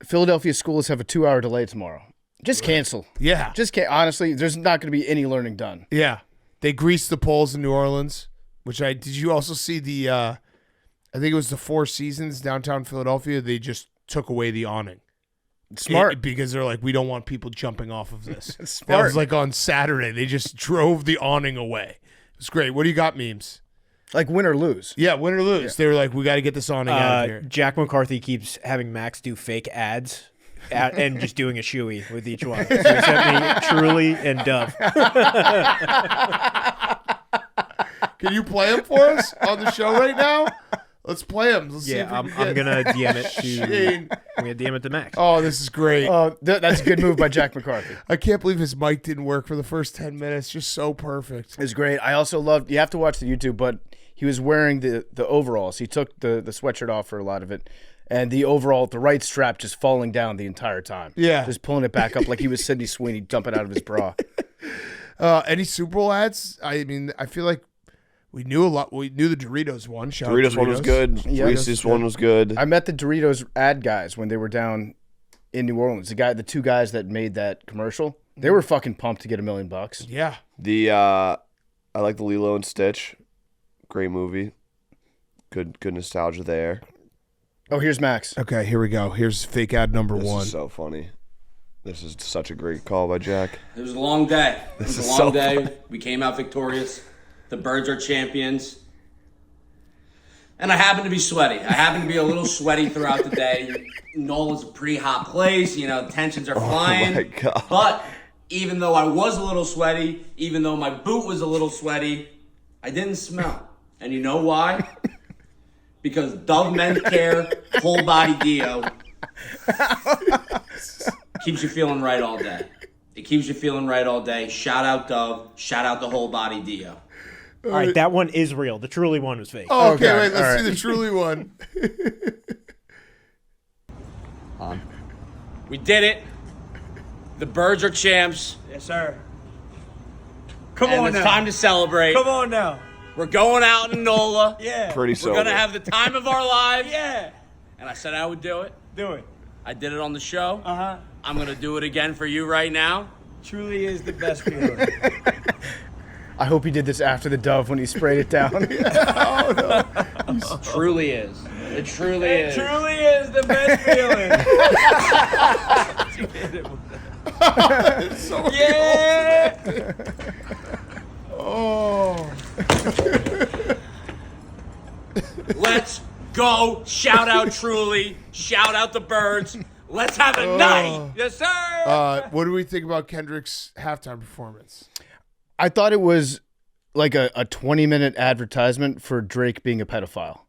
Philadelphia schools have a 2-hour delay tomorrow. Just cancel. Yeah. Honestly, there's not going to be any learning done. Yeah. They greased the poles in New Orleans, did you also see the, I think it was the Four Seasons downtown Philadelphia. They just took away the awning. Smart. Because they're like, we don't want people jumping off of this. Smart. That was like on Saturday. They just drove the awning away. It's great. What do you got, memes? Like win or lose. Yeah, win or lose. They were like, we got to get this awning out of here. Jack McCarthy keeps having Max do fake ads and just doing a shoey with each one. So he sent me Truly and Dove. Can you play them for us on the show right now? Let's play them. Let's see if we I'm can get gonna DM it to. Shane. I'm gonna DM it to Max. Oh, this is great. That's a good move by Jack McCarthy. I can't believe his mic didn't work for the first 10 minutes. Just so perfect. It's great. I also loved. You have to watch the YouTube, but he was wearing the overalls. He took the sweatshirt off for a lot of it, and the overall, the right strap just falling down the entire time. Yeah. Just pulling it back up like he was Sidney Sweeney dumping out of his bra. Any Super Bowl ads? I mean, I feel like we knew a lot. We knew the Doritos one. Doritos one was good. Yeah, Reese's one was good. I met the Doritos ad guys when they were down in New Orleans. The two guys that made that commercial, they were fucking pumped to get $1 million. Yeah. I like the Lilo and Stitch. Great movie. Good nostalgia there. Oh, here's Max. Okay, here we go. Here's fake ad number This one. is so funny. This is such a great call by Jack. It was a long day. It This was is a long so day. funny. We came out victorious. The Birds are champions. And I happen to be sweaty. I happen to be a little sweaty throughout the day. Nola's a pretty hot place. You know, tensions are flying. Oh my God. But even though I was a little sweaty, even though my boot was a little sweaty, I didn't smell. And you know why? Because Dove Men Care Whole Body Deo keeps you feeling right all day. It keeps you feeling right all day. Shout out Dove. Shout out the Whole Body Deo. All right, that one is real. The Truly one was fake. Oh, okay, Okay, wait. Let's all see the Truly one. We did it. The Birds are champs. Yes, sir. Come And on it's now. time to celebrate. Come on now. We're going out in Nola. Yeah. Pretty We're sober. going to have the time of our lives. Yeah. And I said I would do it. Do it. I did it on the show. Uh-huh. I'm going to do it again for you right now. Truly is the best feeling. I hope he did this after the Dove when he sprayed it down. Truly is. It truly It is. truly is the best feeling. So Yeah. Oh. Let's go. Shout out Truly. Shout out the Birds. Let's have a night. Yes, sir. What do we think about Kendrick's halftime performance? I thought it was like a 20-minute advertisement for Drake being a pedophile.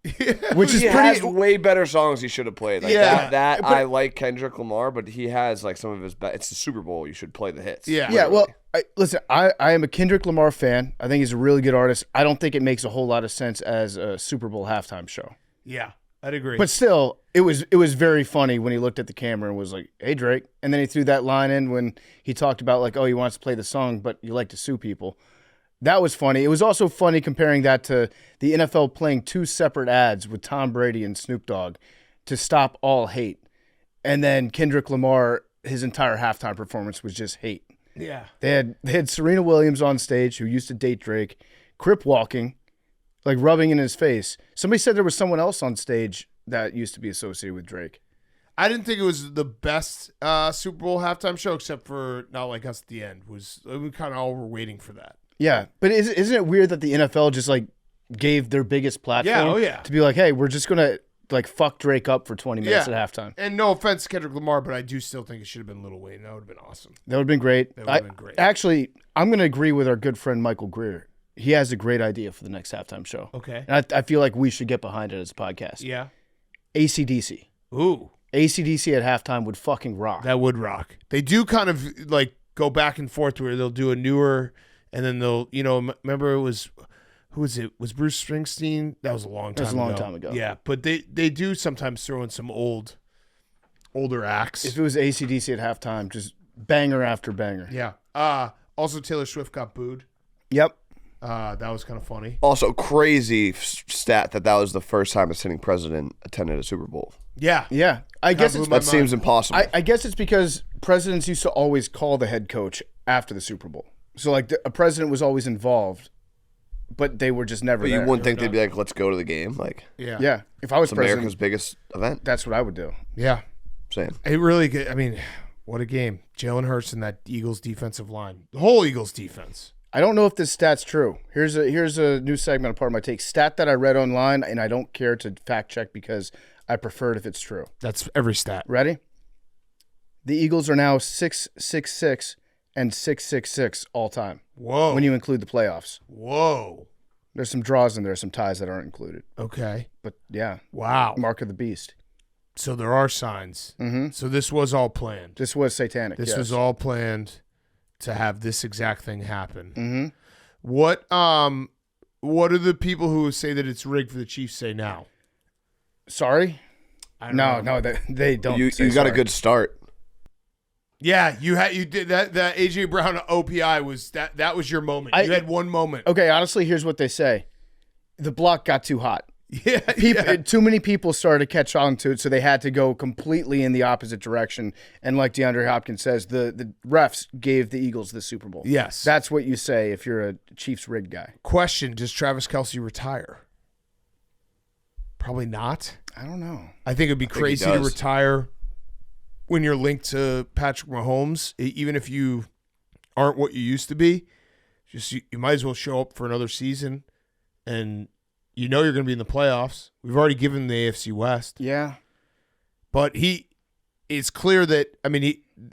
Which is He pretty... has way better songs he should have played. Like Yeah, that but- I like Kendrick Lamar, but he has like some of his best. It's the Super Bowl. You should play the hits. Yeah. Yeah, well, listen, I am a Kendrick Lamar fan. I think he's a really good artist. I don't think it makes a whole lot of sense as a Super Bowl halftime show. Yeah, I'd agree. But still, it was very funny when he looked at the camera and was like, "Hey, Drake," and then he threw that line in when he talked about like, "Oh, he wants to play the song, but you like to sue people." That was funny. It was also funny comparing that to the NFL playing two separate ads with Tom Brady and Snoop Dogg to stop all hate, and then Kendrick Lamar, his entire halftime performance was just hate. yeah. They had Serena Williams on stage who used to date Drake, crip walking, like rubbing in his face. Somebody said there was someone else on stage that used to be associated with Drake. I didn't think it was the best Super Bowl halftime show, except for Not Like Us at the end. We kind of all were waiting for that. Yeah, but isn't it weird that the NFL just like gave their biggest platform Yeah, oh yeah. to be like, hey, we're just gonna like fuck Drake up for 20 minutes Yeah. at halftime. And no offense to Kendrick Lamar, but I do still think it should have been Lil Wayne. That would have been awesome. That would have been great. That would have been great. Actually, I'm gonna agree with our good friend Michael Greer. He has a great idea for the next halftime show. Okay. And I feel like we should get behind it as a podcast. Yeah. AC/DC. Ooh, AC/DC at halftime would fucking rock. that would rock. They do kind of like go back and forth where they'll do a newer, and then they'll, remember it was, who was it? Was Bruce Springsteen? That was a long time ago. That was a long time ago. Yeah, but they do sometimes throw in some older acts. If it was AC/DC at halftime, just banger after banger. Yeah. Also, Taylor Swift got booed. Yep. That was kind of funny. Also, crazy stat that was the first time a sitting president attended a Super Bowl. Yeah. Yeah. I guess blew it's my That seems impossible. I guess it's because presidents used to always call the head coach after the Super Bowl. So like a president was always involved, but they were just never but you there. wouldn't think they'd be like, let's go to the game. Like, Yeah. Yeah. If I was it's president, America's biggest event. that's what I would do. Yeah. saying. It really good. I mean, what a game. Jalen Hurts and that Eagles defensive line. The whole Eagles defense. I don't know if this stat's true. Here's a new segment, a part of my take. Stat that I read online, and I don't care to fact check because I prefer it if it's true. That's every stat. Ready? The Eagles are now 6-6-6 and 6-6-6 all time. Whoa. When you include the playoffs. Whoa. There's some draws in there, some ties that aren't included. Okay. But yeah. Wow. Mark of the beast. So there are signs. Mm-hmm. So this was all planned. This was satanic. This yes. was all planned to have this exact thing happen. Mm-hmm. What do the people who say that it's rigged for the Chiefs say now? Sorry? I don't know. No, they don't. You say got a sorry. good start. Yeah, you did that. That AJ Brown OPI was that was your moment. You had one moment. Okay, honestly, here's what they say: the block got too hot. Yeah, Too many people started to catch on to it, so they had to go completely in the opposite direction. And like DeAndre Hopkins says, the refs gave the Eagles the Super Bowl. Yes, that's what you say if you're a Chiefs rigged guy. Question: does Travis Kelce retire? Probably not. I don't know. I think it'd be crazy to retire when you're linked to Patrick Mahomes, even if you aren't what you used to be. Just you might as well show up for another season, and you know you're going to be in the playoffs. We've already given the AFC West. Yeah, but it's clear that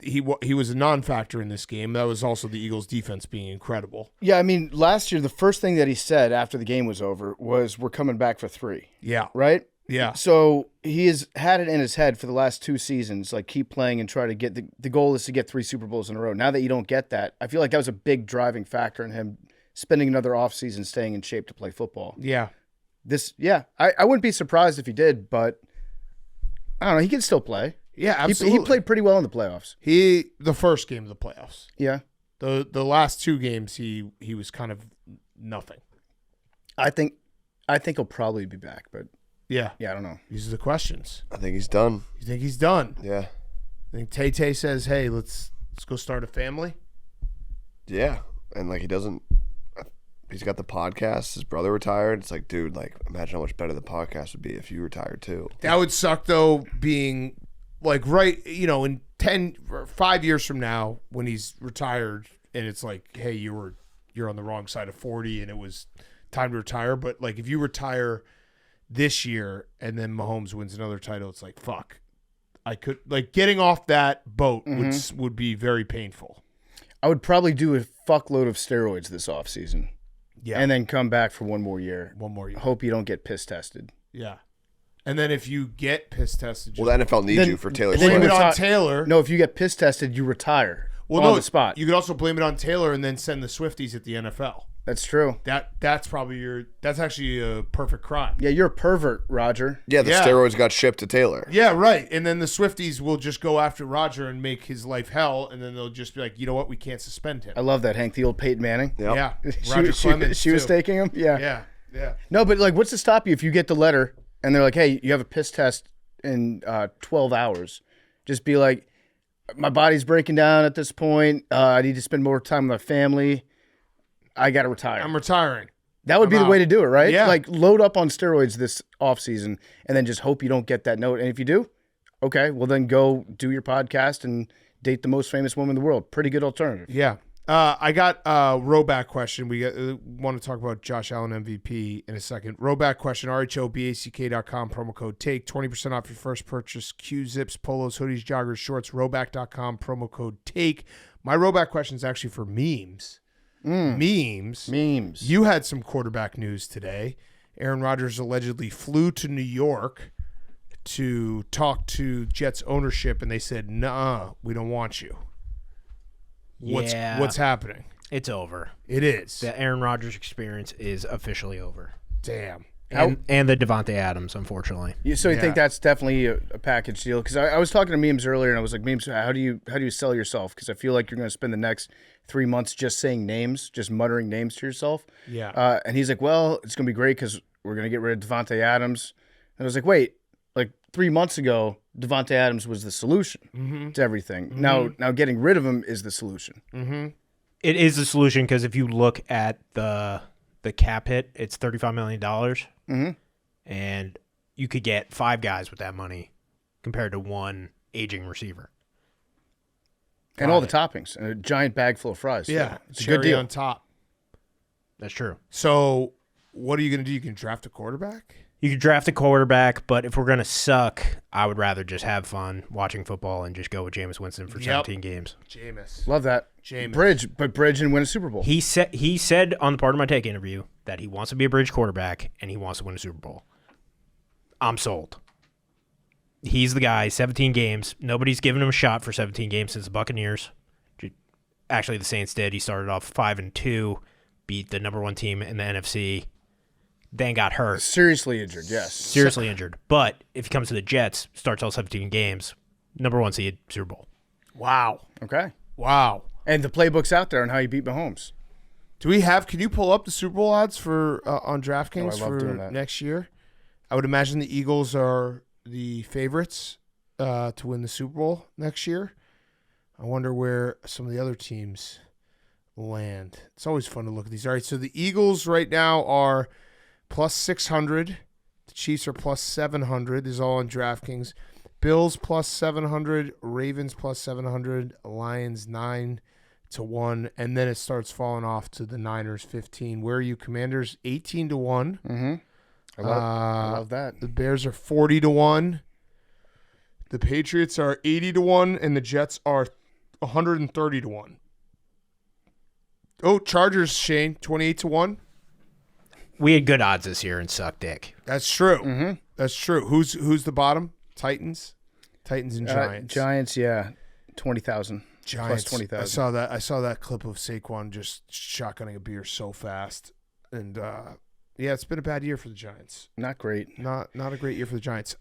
he was a non-factor in this game. That was also the Eagles' defense being incredible. Yeah, I mean, last year the first thing that he said after the game was over was, "We're coming back for 3." Yeah. Right. Yeah. So he has had it in his head for the last 2 seasons, like keep playing and try to get the goal is to get 3 Super Bowls in a row. Now that you don't get that, I feel like that was a big driving factor in him spending another offseason staying in shape to play football. Yeah. I wouldn't be surprised if he did, but I don't know. He can still play. Yeah, absolutely. He played pretty well in the playoffs. The first game of the playoffs. Yeah. The last 2 games he was kind of nothing. I think he'll probably be back, but yeah, I don't know. These are the questions. I think he's done. You think he's done? Yeah. I think Tay says, "Hey, let's go start a family." Yeah, and like he's got the podcast. His brother retired. It's like, dude, like imagine how much better the podcast would be if you retired too. That would suck though, being like in 5 years from now when he's retired, and it's like, hey, you're on the wrong side of 40, and it was time to retire. But like if you retire this year and then Mahomes wins another title, it's like, fuck. I could getting off that boat would be very painful. I would probably do a fuckload of steroids this offseason. Yeah. And then come back for one more year. Hope you don't get piss tested. Yeah. And then if you get piss tested, well, the NFL needs you for Taylor Swift. Blame it on retire. Taylor. No, if you get piss tested, you retire on the spot. You could also blame it on Taylor and then send the Swifties at the NFL. That's true. That's actually a perfect crime. Yeah, you're a pervert, Roger. Yeah, the steroids got shipped to Taylor. Yeah, right. And then the Swifties will just go after Roger and make his life hell, and then they'll just be like, you know what, we can't suspend him. I love that, Hank. The old Peyton Manning. Yep. Yeah. Roger Clemens, she was taking him? Yeah. Yeah. No, but like, what's to stop you if you get the letter and they're like, hey, you have a piss test in 12 hours? Just be like, my body's breaking down at this point. I need to spend more time with my family. I got to retire. I'm retiring. That would be the way to do it, right? Yeah. Like load up on steroids this offseason and then just hope you don't get that note. And if you do, okay, well then go do your podcast and date the most famous woman in the world. Pretty good alternative. Yeah. I got a Rhoback question. We want to talk about Josh Allen MVP in a second. Rhoback question, RHOBACK.com, promo code TAKE, 20% off your first purchase. Q-zips, polos, hoodies, joggers, shorts, Rhoback.com, promo code TAKE. My Rhoback question is actually for memes. Memes. You had some quarterback news today. Aaron Rodgers allegedly flew to New York to talk to Jets ownership, and they said, "Nah, we don't want you." What's happening? It's over. It is. The Aaron Rodgers experience is officially over. Damn. And the Devontae Adams, unfortunately. So you think that's definitely a package deal? Because I was talking to Memes earlier, and I was like, Memes, how do you sell yourself? Because I feel like you're going to spend the next 3 months just saying names, just muttering names to yourself. Yeah. And he's like, well, it's going to be great because we're going to get rid of Devontae Adams. And I was like, wait, like 3 months ago, Devontae Adams was the solution to everything. Now getting rid of him is the solution. It is the solution because if you look at the cap hit, it's $35 million. And you could get 5 guys with that money compared to one aging receiver. And all the toppings. And a giant bag full of fries. Yeah, It's a cherry good deal. on top. That's true. So, what are you going to do? You can draft a quarterback? You could draft a quarterback, but if we're going to suck, I would rather just have fun watching football and just go with Jameis Winston for 17 games. Jameis. Love that. Jameis. Bridge and win a Super Bowl. He said on the Part of My Take interview that he wants to be a bridge quarterback and he wants to win a Super Bowl. I'm sold. He's the guy, 17 games. Nobody's given him a shot for 17 games since the Buccaneers. Actually, the Saints did. He started off 5-2, beat the number 1 team in the NFC, then got hurt. Seriously injured, yes. Seriously injured. But if he comes to the Jets, starts all 17 games, number 1 seed, Super Bowl. Wow. Okay. Wow. And the playbook's out there on how you beat Mahomes. Can you pull up the Super Bowl odds for on DraftKings I love doing for that. next year? I would imagine the Eagles are the favorites to win the Super Bowl next year. I wonder where some of the other teams land. It's always fun to look at these. All right, so the Eagles right now are plus 600. The Chiefs are plus 700. This is all on DraftKings. Bills plus 700. Ravens plus 700. Lions 9-1. And then it starts falling off to the Niners 15. Where are you, Commanders? 18-1. Mm-hmm. I love that. The Bears are 40-1. The Patriots are 80-1, and the Jets are 130-1. Oh, Chargers, Shane, 28-1. We had good odds this year and sucked dick. That's true. Mm-hmm. That's true. Who's the bottom? Titans and Giants. Giants, yeah, 20,000. Giants. Plus 20,000. I saw that clip of Saquon just shotgunning a beer so fast, and yeah, it's been a bad year for the Giants. Not great. Not a great year for the Giants.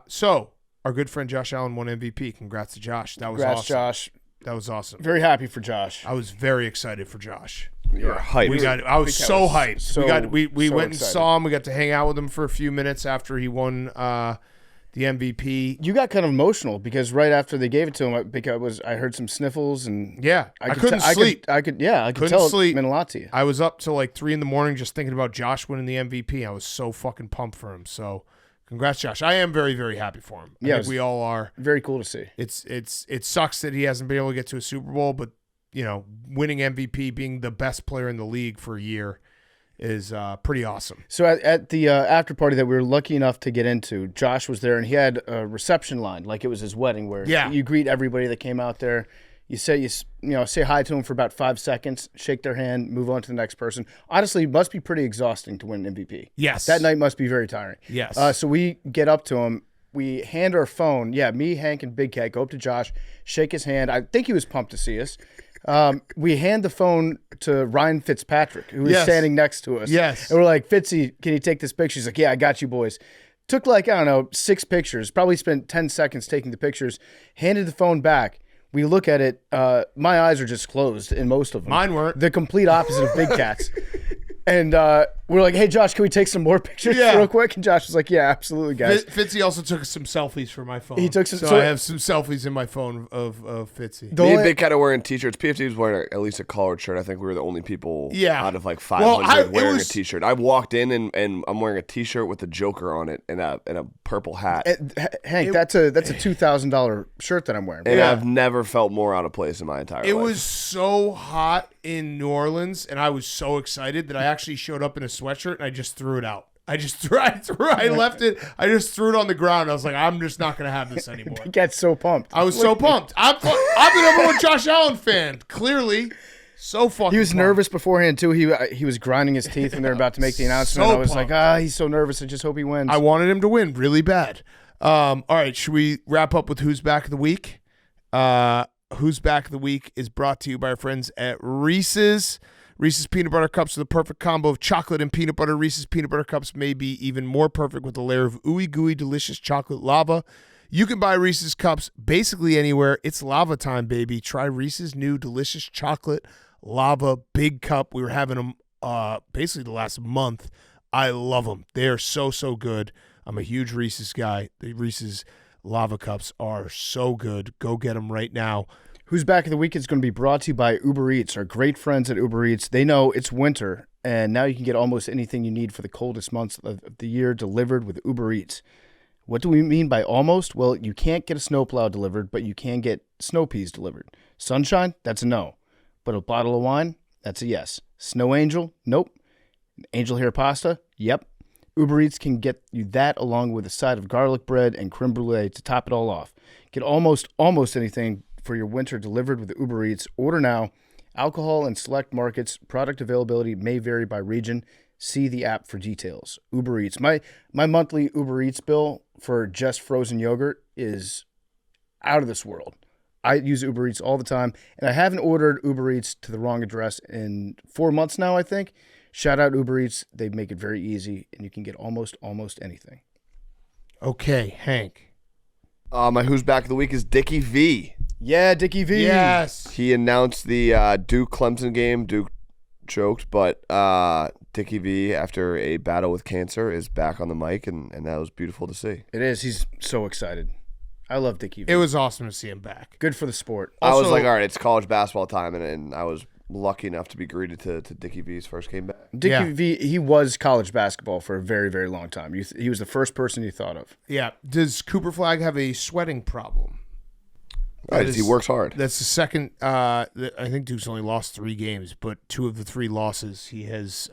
So our good friend Josh Allen won MVP. Congrats to Josh. That was awesome. Josh. That was awesome. Very happy for Josh. I was very excited for Josh. You're hyped. I was so hyped. We so went and excited. saw him. We got to hang out with him for a few minutes after he won the MVP. You got kind of emotional because right after they gave it to him, I heard some sniffles and Yeah, I couldn't sleep. I could Couldn't tell sleep. it meant a lot to you. I was up till like 3 a.m. just thinking about Josh winning the MVP. I was so fucking pumped for him. So, congrats, Josh. I am very, very happy for him. I think we all are. Very cool to see. It sucks that he hasn't been able to get to a Super Bowl, but winning MVP, being the best player in the league for a year, is pretty awesome. So at the after party that we were lucky enough to get into, Josh was there and he had a reception line like it was his wedding, where you greet everybody that came out there. You say hi to them for about 5 seconds, shake their hand, move on to the next person. Honestly, it must be pretty exhausting to win an MVP. Yes, that night must be very tiring. Yes. So we get up to him. We hand our phone. Yeah, me, Hank, and Big Cat go up to Josh, shake his hand. I think he was pumped to see us. We hand the phone to Ryan Fitzpatrick, who was standing next to us. Yes. And we're like, Fitzy, can you take this picture? He's like, yeah, I got you, boys. Took 6 pictures, probably spent 10 seconds taking the pictures, handed the phone back. We look at it. My eyes are just closed in most of them. Mine weren't. The complete opposite of Big Cat's. And we're like, hey, Josh, can we take some more pictures real quick? And Josh was like, yeah, absolutely, guys. Fitzy also took some selfies for my phone. He took some. So I have some selfies in my phone of Fitzy. Me and Big Cat are wearing T-shirts. PFT was wearing at least a collared shirt. I think we were the only people out of 500 wearing a T-shirt. I walked in and I'm wearing a T-shirt with the Joker on it and a purple hat. Hank, that's a $2,000 shirt that I'm wearing. And I've never felt more out of place in my entire life. It was so hot in New Orleans, and I was so excited that I actually showed up in a sweatshirt and I just threw it out. I left it. I just threw it on the ground. I was like, I'm just not going to have this anymore. He gets so pumped. I was so pumped. I'm the number one Josh Allen fan. Clearly. So fucking He was pumped. nervous beforehand, too. He was grinding his teeth when they were about to make the announcement. So I was pumped. like, he's so nervous. I just hope he wins. I wanted him to win really bad. All right, should we wrap up with Who's Back of the Week? Who's Back of the Week is brought to you by our friends at Reese's. Reese's Peanut Butter Cups are the perfect combo of chocolate and peanut butter. Reese's Peanut Butter Cups may be even more perfect with a layer of ooey gooey delicious chocolate lava. You can buy Reese's Cups basically anywhere. It's lava time, baby. Try Reese's new delicious chocolate lava big cup. We were having them basically the last month. I love them. They are so, so good. I'm a huge Reese's guy. The Reese's lava cups are so good. Go get them right now. Who's Back of the Week is going to be brought to you by Uber Eats, our great friends at Uber Eats. They know it's winter, and now you can get almost anything you need for the coldest months of the year delivered with Uber Eats. What do we mean by almost? Well, you can't get a snowplow delivered, but you can get snow peas delivered. Sunshine? That's a no. But a bottle of wine? That's a yes. Snow Angel? Nope. Angel hair pasta? Yep. Uber Eats can get you that along with a side of garlic bread and creme brulee to top it all off. Get almost anything for your winter delivered with Uber Eats. Order now. Alcohol in select markets. Product availability may vary by region. See the app for details. Uber Eats. My monthly Uber Eats bill for just frozen yogurt is out of this world. I use Uber Eats all the time, and I haven't ordered Uber Eats to the wrong address in 4 months now, I think. Shout out Uber Eats. They make it very easy, and you can get almost anything. Okay, Hank. My Who's Back of the Week is Dickie V. Yeah, Dickie V. Yes. He announced the Duke-Clemson game. Duke joked, but Dickie V, after a battle with cancer, is back on the mic, and that was beautiful to see. It is. He's so excited. I love Dickie V. It was awesome to see him back. Good for the sport. I was Also- like, all right, it's college basketball time, and I was lucky enough to be greeted to Dickie V's first game back. Dickie V, he was college basketball for a very, very long time. He was the first person you thought of. Yeah. Does Cooper Flag have a sweating problem? Right, That he is- works hard. That's the second. I think Duke's only lost 3 games, but 2 of the 3 losses he has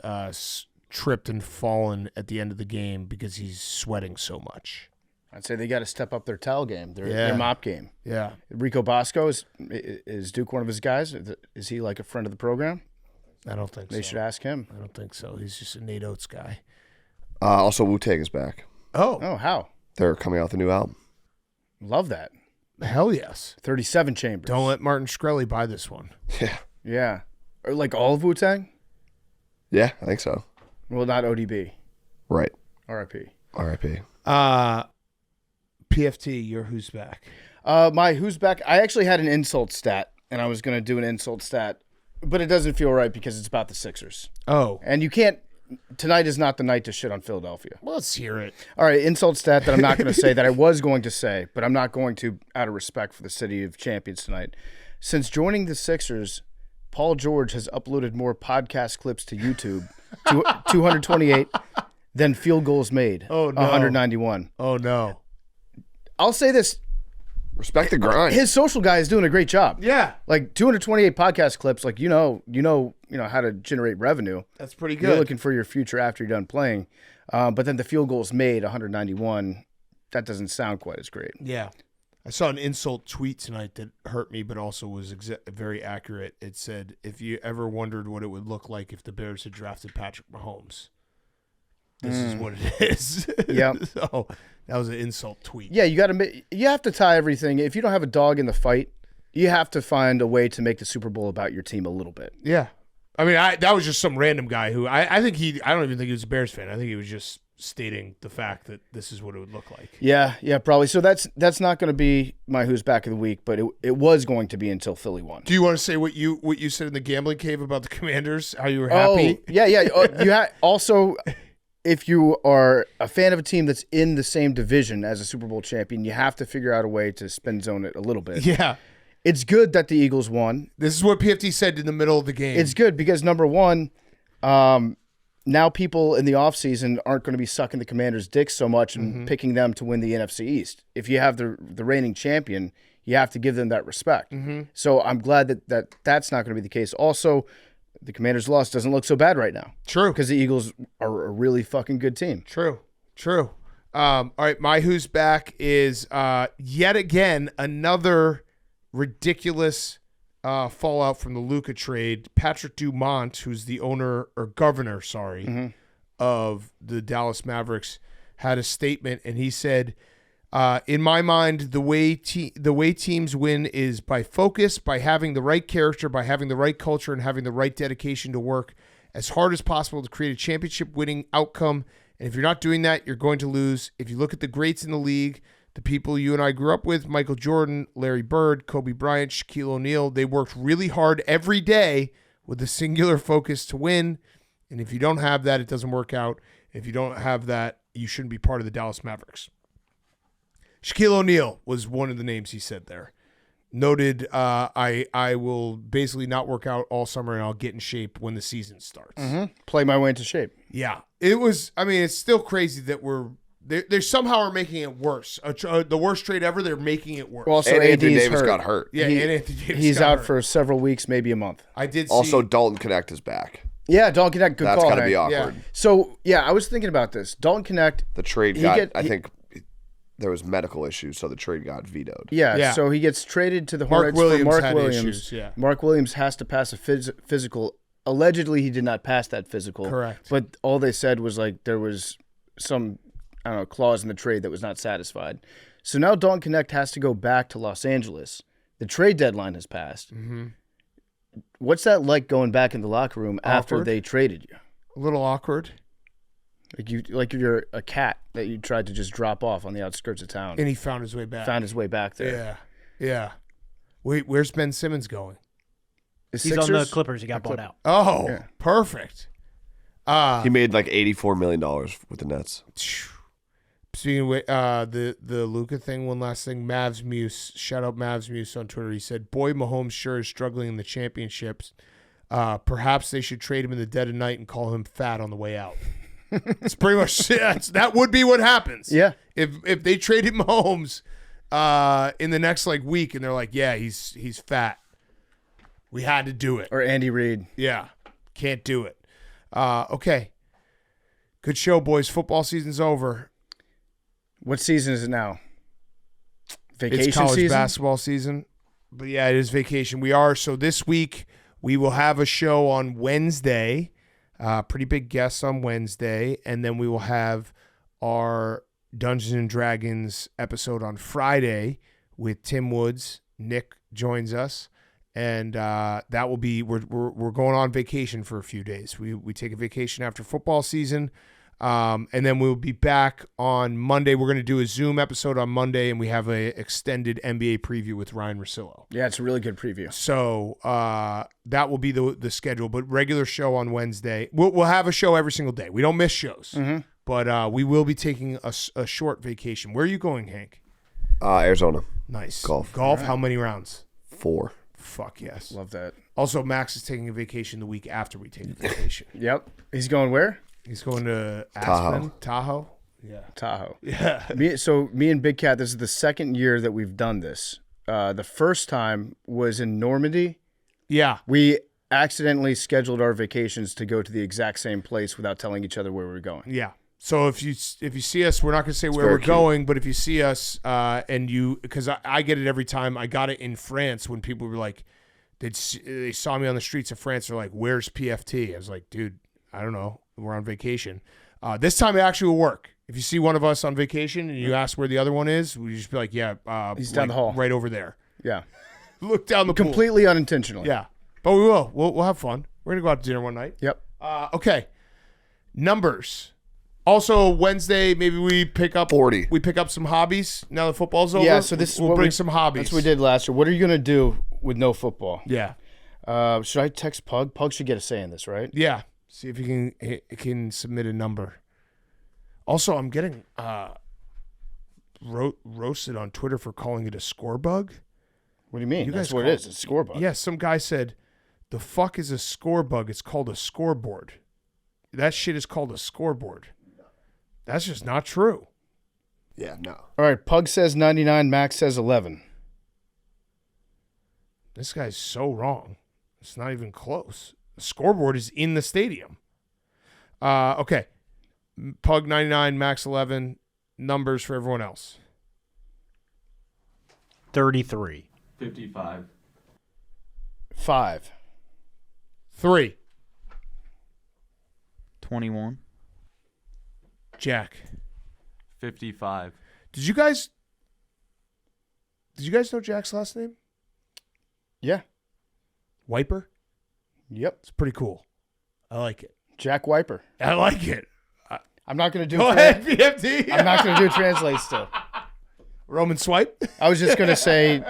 tripped and fallen at the end of the game because he's sweating so much. I'd say they got to step up their towel game, their mop game. Yeah. Rico Bosco, is Duke one of his guys? Is he like a friend of the program? I don't think so. They should ask him. I don't think so. He's just a Nate Oates guy. Also, Wu-Tang is back. Oh, how? They're coming out with a new album. Love that. Hell yes. 37 Chambers. Don't let Martin Shkreli buy this one. Yeah. Yeah. Or like all of Wu-Tang? Yeah, I think so. Well, not ODB. Right. RIP. R.I.P. PFT, your Who's Back? My Who's Back, I actually had an insult stat, and I was going to do an insult stat, but it doesn't feel right because it's about the Sixers. Oh. And you can't, tonight is not the night to shit on Philadelphia. Well, let's hear it. All right, insult stat that I'm not going to say that I was going to say, but I'm not going to out of respect for the city of champions tonight. Since joining the Sixers, Paul George has uploaded more podcast clips to YouTube, 228, than field goals made. Oh, no. 191. Oh, no. I'll say this. Respect the grind. His social guy is doing a great job. Yeah. Like 228 podcast clips, like you know how to generate revenue. That's pretty You're good. looking for your future after you're done playing. But then the field goals made, 191, that doesn't sound quite as great. Yeah. I saw an insult tweet tonight that hurt me, but also was very accurate. It said, if you ever wondered what it would look like if the Bears had drafted Patrick Mahomes, this is what it is. Yep. So that was an insult tweet. Yeah, you have to tie everything. If you don't have a dog in the fight, you have to find a way to make the Super Bowl about your team a little bit. Yeah. I mean, that was just some random guy who I don't even think he was a Bears fan. I think he was just stating the fact that this is what it would look like. Yeah, probably. So that's not going to be my Who's Back of the Week, but it was going to be until Philly won. Do you want to say what you said in the gambling cave about the Commanders? How you were happy? Oh, yeah. You also, if you are a fan of a team that's in the same division as a Super Bowl champion, you have to figure out a way to spin zone it a little bit. Yeah. It's good that the Eagles won. This is what PFT said in the middle of the game. It's good because, number one, now people in the offseason aren't going to be sucking the Commanders' dicks so much and picking them to win the NFC East. If you have the reigning champion, you have to give them that respect. So I'm glad that's not going to be the case. Also, the Commanders' loss doesn't look so bad right now. True. Because the Eagles are a really fucking good team. True. All right, my Who's Back is yet again another ridiculous fallout from the Luka trade. Patrick Dumont, who's the governor, of the Dallas Mavericks, had a statement, and he said, in my mind, the way teams win is by focus, by having the right character, by having the right culture, and having the right dedication to work as hard as possible to create a championship-winning outcome. And if you're not doing that, you're going to lose. If you look at the greats in the league, the people you and I grew up with, Michael Jordan, Larry Bird, Kobe Bryant, Shaquille O'Neal, they worked really hard every day with a singular focus to win. And if you don't have that, it doesn't work out. If you don't have that, you shouldn't be part of the Dallas Mavericks. Shaquille O'Neal was one of the names he said there. Noted, I will basically not work out all summer and I'll get in shape when the season starts. Play my way into shape. Yeah. It was, I mean, it's still crazy that They somehow are making it worse. The worst trade ever. They're making it worse. Well, also, And Anthony AD's Davis hurt. got hurt. yeah, and Anthony Davis He's got out hurt. for several weeks, maybe a month. I did see. Also, Dalton Connect is back. Yeah, Dalton Connect, good That's call. got to Hank. be awkward. Yeah. So, yeah, I was thinking about this. Dalton Connect, The trade He got. get- I he- think there was medical issues, so the trade got vetoed. Yeah. so he gets traded to the Mark Hornets Williams for Mark had Williams. issues, yeah. Mark Williams has to pass a physical. Allegedly, he did not pass that physical. Correct. But all they said was like there was some, I don't know, clause in the trade that was not satisfied. So now Dalton Connect has to go back to Los Angeles. The trade deadline has passed. Mm-hmm. What's that like going back in the locker room after Awkward. they traded you? a little awkward, Like you're a cat that you tried to just drop off on the outskirts of town. and he found his way back. Found his way back there. Yeah, yeah. Wait, where's Ben Simmons going? The He's on the Sixers? Clippers. He got bought out. Oh, Yeah. perfect. He made like $84 million with the Nets. Speaking of the Luka thing, one last thing. Mavs Muse, shout out Mavs Muse on Twitter. He said, "Boy, Mahomes sure is struggling in the championships. Perhaps they should trade him in the dead of night and call him fat on the way out." It's pretty much that would be what happens. Yeah. If they traded Mahomes in the next week and they're like, yeah, he's fat. We had to do it. Or Andy Reid. Yeah, can't do it. Okay. Good show, boys. Football season's over. What season is it now? Vacation It's college season? basketball season. But yeah, it is vacation. So this week we will have a show on Wednesday. Pretty big guests on Wednesday. And then we will have our Dungeons and Dragons episode on Friday with Tim Woods. Nick joins us. And that will be we're going on vacation for a few days. We take a vacation after football season. And then we'll be back on Monday. We're going to do a Zoom episode on Monday, and we have a extended NBA preview with Ryan Russillo. Yeah, it's a really good preview. So that will be the schedule. But regular show on Wednesday. We'll have a show every single day. We don't miss shows. Mm-hmm. But we will be taking a short vacation. Where are you going, Hank? Arizona. Nice. Golf. Golf, how many rounds? 4. Fuck yes. Love that. Also, Max is taking a vacation the week after we take a vacation. Yep. He's going where? He's going to Aspen, Tahoe. Yeah. Tahoe. Yeah. Me and Big Cat, this is the second year that we've done this. The first time was in Normandy. Yeah. We accidentally scheduled our vacations to go to the exact same place without telling each other where we were going. Yeah. So if you see us, we're not going to say where very we're cute. going, but if you see us and you, because I get it every time. I got it in France when people were like, they saw me on the streets of France. They're like, "Where's PFT?" I was like, "Dude, I don't know. We're on vacation." This time it actually will work. If you see one of us on vacation and you ask where the other one is, we just be like, "Yeah, He's down the hall. right over there." Yeah. Look down the pool. Completely unintentionally. Yeah, but we will. We'll have fun. We're gonna go out to dinner one night. Yep. Okay. Numbers. Also Wednesday, maybe we pick up 40. We pick up some hobbies now that football's over. Yeah, so this is we'll what bring we- some hobbies. That's what we did last year. What are you going to do with no football? Yeah, Should I text Pug? Pug should get a say in this, right? yeah. See if he can submit a number. Also, I'm getting roasted on Twitter for calling it a score bug. What do you mean? You guys That's what call- it is. It's a score bug. Yeah, some guy said, "The fuck is a score bug? It's called a scoreboard. That shit is called a scoreboard." That's just not true. Yeah, no. All right. Pug says 99. Max says 11. This guy's so wrong. It's not even close. The scoreboard is in the stadium. Okay. Pug 99, Max 11. Numbers for everyone else. 33. 55. 5. 3. 21. Jack. 55. Did you guys know Jack's last name? Yeah. Wiper? Yep. It's pretty cool. I like it. Jack Wiper. I like it. I'm not going to do. Go ahead, BFD. I'm not going to do translate still. Roman swipe? I was just going to say.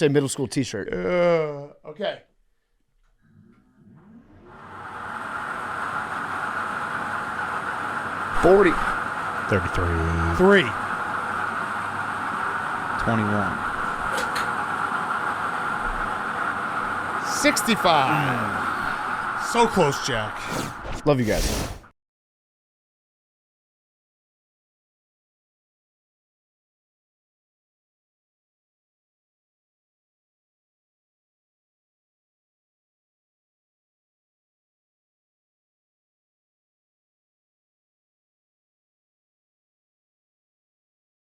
Middle school T-shirt. Okay. $40. 33. 3. 21. 65. So close, Jack. Love you guys.